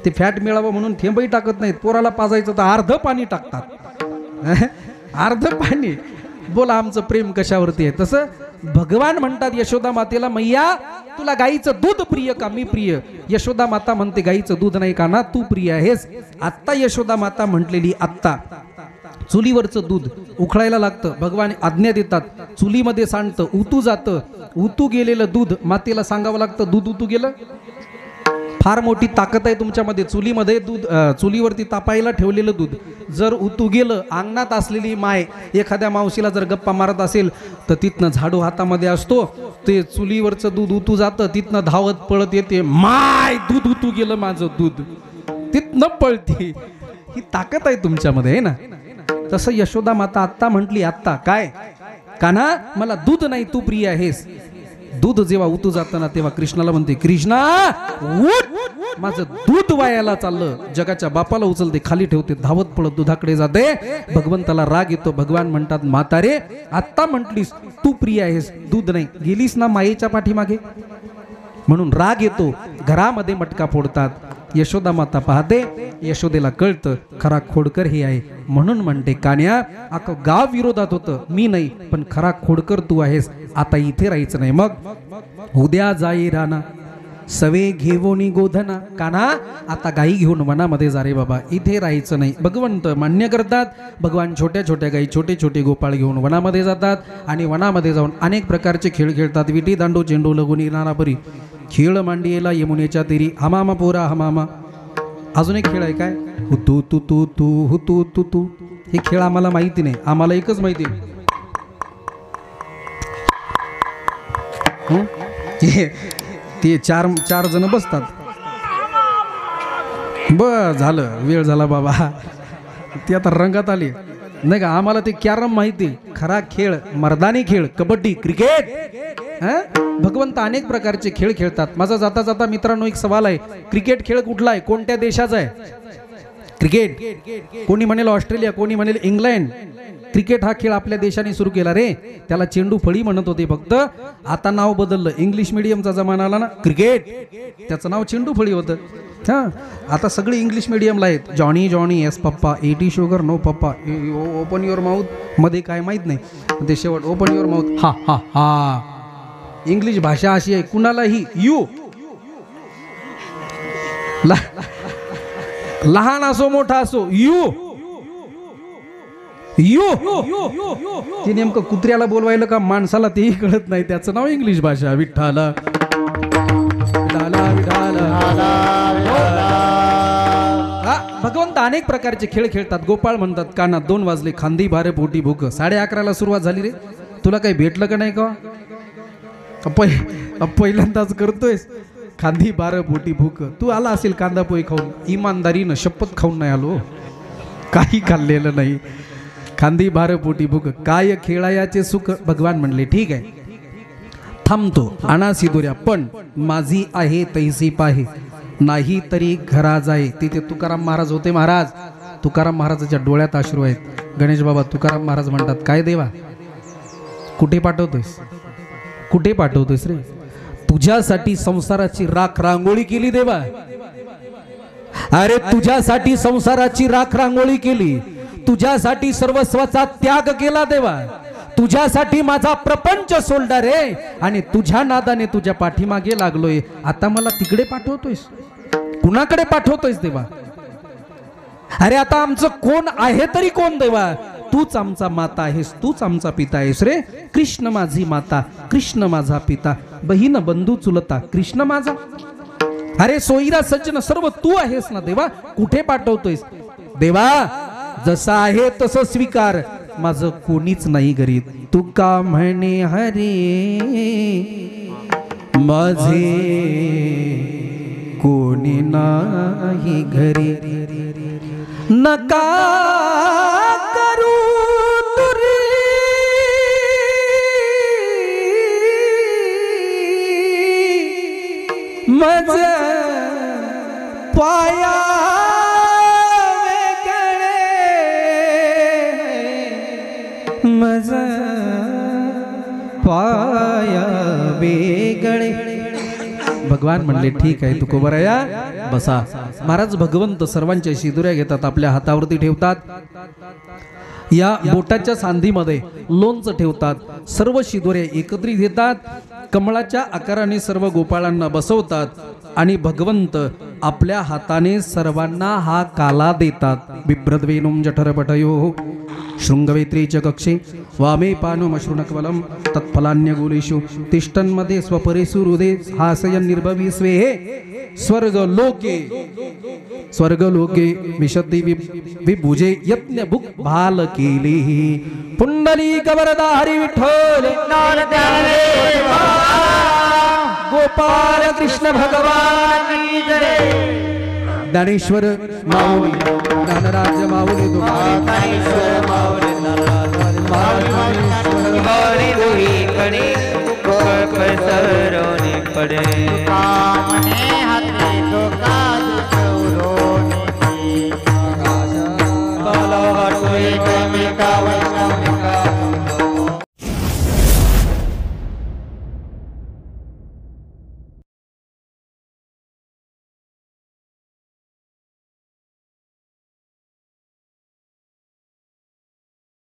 ते फॅट मिळावं म्हणून थेंबही टाकत नाहीत. पोराला पाजायचं तर अर्ध पाणी टाकतात, अर्ध पाणी. बोला आमचं प्रेम कशावरती आहे. तसं भगवान म्हणतात यशोदा मातेला, मैया तुला गाईचं दूध प्रिय का मी प्रिय? यशोदा माता म्हणते गाईचं दूध नाही का ना, तू प्रिय आहेस. आत्ता यशोदा माता म्हटलेली, आत्ता चुलीवरचं दूध उखळायला लागतं, भगवान आज्ञा देतात, चुलीमध्ये सांडतं, उतू जातं. उतू गेलेलं दूध मातेला सांगावं लागतं, दूध उतू गेलं. फार मोठी ताकद आहे तुमच्यामध्ये. चुलीमध्ये दूध, चुलीवरती तापायला ठेवलेलं दूध जर उतू गेलं, अंगणात असलेली माय एखाद्या मावशीला जर गप्पा मारत असेल तर तिथनं झाडू हातामध्ये असतो, ते चुलीवरचं दूध उतू जातं, तिथनं धावत पळत येते, माय दूध उतू गेलं माझं दूध, तिथनं पळते. ही ताकद आहे तुमच्यामध्ये आहे ना. तसं यशोदा माता आत्ता म्हटली, आत्ता काय कान्हा मला दूध नाही तू प्रिय आहेस. दूध जेव्हा उतू जातं ना तेव्हा कृष्णाला म्हणते, कृष्णा उठ, माझं दूध वायाला चाललं. जगाच्या बापाला उचलते, खाली ठेवते, धावत पळत दुधाकडे जाते. भगवंताला राग येतो. भगवान म्हणतात, माता रे आत्ता म्हटलीस तू प्रिय आहेस, दूध नाही, गेलीस ना मायेच्या पाठीमागे, म्हणून राग येतो. घरामध्ये मटका फोडतात. यशोदा माता पाहते, यशोदेला कळतं खरा खोडकर हे आहे. म्हणून म्हणते, कान्या अख्खं गाव विरोधात होतं, मी नाही, पण खरा खोडकर तू आहेस. आता इथे राहायचं नाही. मग उद्या जाई राना सवे घेवोनी गोधना. कान्हा आता गाई घेऊन वनामध्ये जा रे बाबा, इथे राहायचं नाही. भगवंत मान्य करतात. भगवान छोट्या छोट्या गाई, छोटे छोटे गोपाळ घेऊन वनामध्ये जातात आणि वनामध्ये जाऊन अनेक प्रकारचे खेळ खेळतात. विटी दांडू चेंडू लगुनी नानापरी खेळ मांडियेला यमुनेच्या तेरी, हमामा पोरा हमामा. अजून एक खेळ आहे काय, हुतू तू तू तू हुतू तू तू. हे खेळ आम्हाला माहिती नाही, आम्हाला एकच माहिती ते चार जण बसतात. बस झालं, वेळ झाला बाबा, ती आता रंगात आली नाही का. आम्हाला ते कॅरम माहिती, खरा खेळ मर्दानी खेळ, कबड्डी, क्रिकेट. भगवंत अनेक प्रकारचे खेळ खेळतात. माझा जाता जाता मित्रांनो एक सवाल आहे, क्रिकेट खेळ कुठला आहे, कोणत्या देशाचा आहे? क्रिकेट. कोणी म्हणेल ऑस्ट्रेलिया, कोणी म्हणेल इंग्लंड. क्रिकेट हा खेळ आपल्या देशाने सुरू केला रे. त्याला चेंडू फळी म्हणत होते फक्त. आता नाव बदललं. इंग्लिश मिडियमचा जमाना आला ना क्रिकेट, त्याचं नाव चेंडू फळी होतं. हां, आता सगळे इंग्लिश मिडियमला आहेत. Johnny Johnny yes papa, 80 sugar no पप्पा, ओपन युअर माउथ मध्ये काय माहीत नाही, ते शेवट ओपन युअर माउथ हा हा हा. इंग्लिश भाषा अशी आहे, कुणालाही यू, लहान असो मोठा असो, यू यू. ते नेमकं कुत्र्याला बोलवायला का माणसाला तेही कळत नाही. त्याचं नाव इंग्लिश भाषा. विठ्ठला भगवंत अनेक प्रकारचे खेळ खेळतात. गोपाळ म्हणतात कानात 2 वाजले, खांदी भारे पोटी भूक. 11:30 सुरुवात झाली रे. तुला काही भेटलं का नाही का? पहिल्यांदाच करतोयस. खांदी बार पोटी भूक. तू आला असेल कांदा पोहे खाऊन, इमानदारीनं शपथ खाऊन नाही आलो, काही खाल्लेलं नाही. खांदी बार पोटी भूक, काय खेळायाचे सुख. भगवान म्हणले ठीक आहे थांबतो, आणा सिदुऱ्या, पण माझी आहे तैसी पाहे, नाही तरी घरा जाय. तिथे तुकाराम महाराज होते. महाराज तुकाराम महाराजाच्या डोळ्यात अश्रू आहेत. गणेश बाबा तुकाराम महाराज म्हणतात, काय देवा कुठे पाठवतोयस, कुठे पाठवतोयस रे? तुझ्यासाठी संसाराची राख रांगोळी केली देवा. अरे तुझ्यासाठी संसाराची राख रांगोळी केली, तुझ्यासाठी सर्वस्वाचा त्याग केला देवा, तुझ्यासाठी माझा प्रपंच सोडला रे, आणि तुझ्या नादाने तुझ्या पाठीमागे लागलोय. आता मला तिकडे पाठवतोयस, कुणाकडे पाठवतोयस देवा? अरे आता आमचं कोण आहे तरी कोण देवा? तूच आमचा माता आहेस, तूच आमचा पिता आहेस रे. कृष्ण माझी माता, कृष्ण माझा पिता, बहीण बंधू चुलता, कृष्ण माझा. अरे सोयीरा सज्जन सर्व तू आहेस ना देवा, कुठे पाठवतोयस देवा? जसा आहे तसं स्वीकार, माझं कोणीच नाही घरी. तू का म्हणे हरे माझे कोणी नाही घरी, नका करू तुरी मज पाया वेगळे, मज पाया वेगळे. भगवान म्हणले ठीक आहे तुकोबराया बसा. महाराज भगवंत सर्वांच्या शिदुऱ्या घेतात, आपल्या हातावरती ठेवतात. या बोटाच्या सांधीमध्ये लोणचं ठेवतात. सर्व शिदुऱ्या एकत्रित घेतात, कमळाच्या आकाराने सर्व गोपाळांना बसवतात, आणि भगवंत आपल्या हाताने सर्वांना हा काला देतात. बिभ्रद्वेनुम जठरपटयो शृंगवेत्री च कक्षे वामे पानुमश्रुणकवलम तत्फलान्यगुलेषु तिष्ठन्मध्ये स्वपरेषु हृदे हासयन् निर्भवी स्वेहे स्वर्गलोके स्वर्गलोके विशद्धी विभुजे यज्ञभुक भाल केली. पुंडलीक वरदा हरी विठ्ठल गोपाल कृष्ण भगवान की जय. ज्ञानेश्वर माऊली ज्ञानराज माऊली पड़े पड़े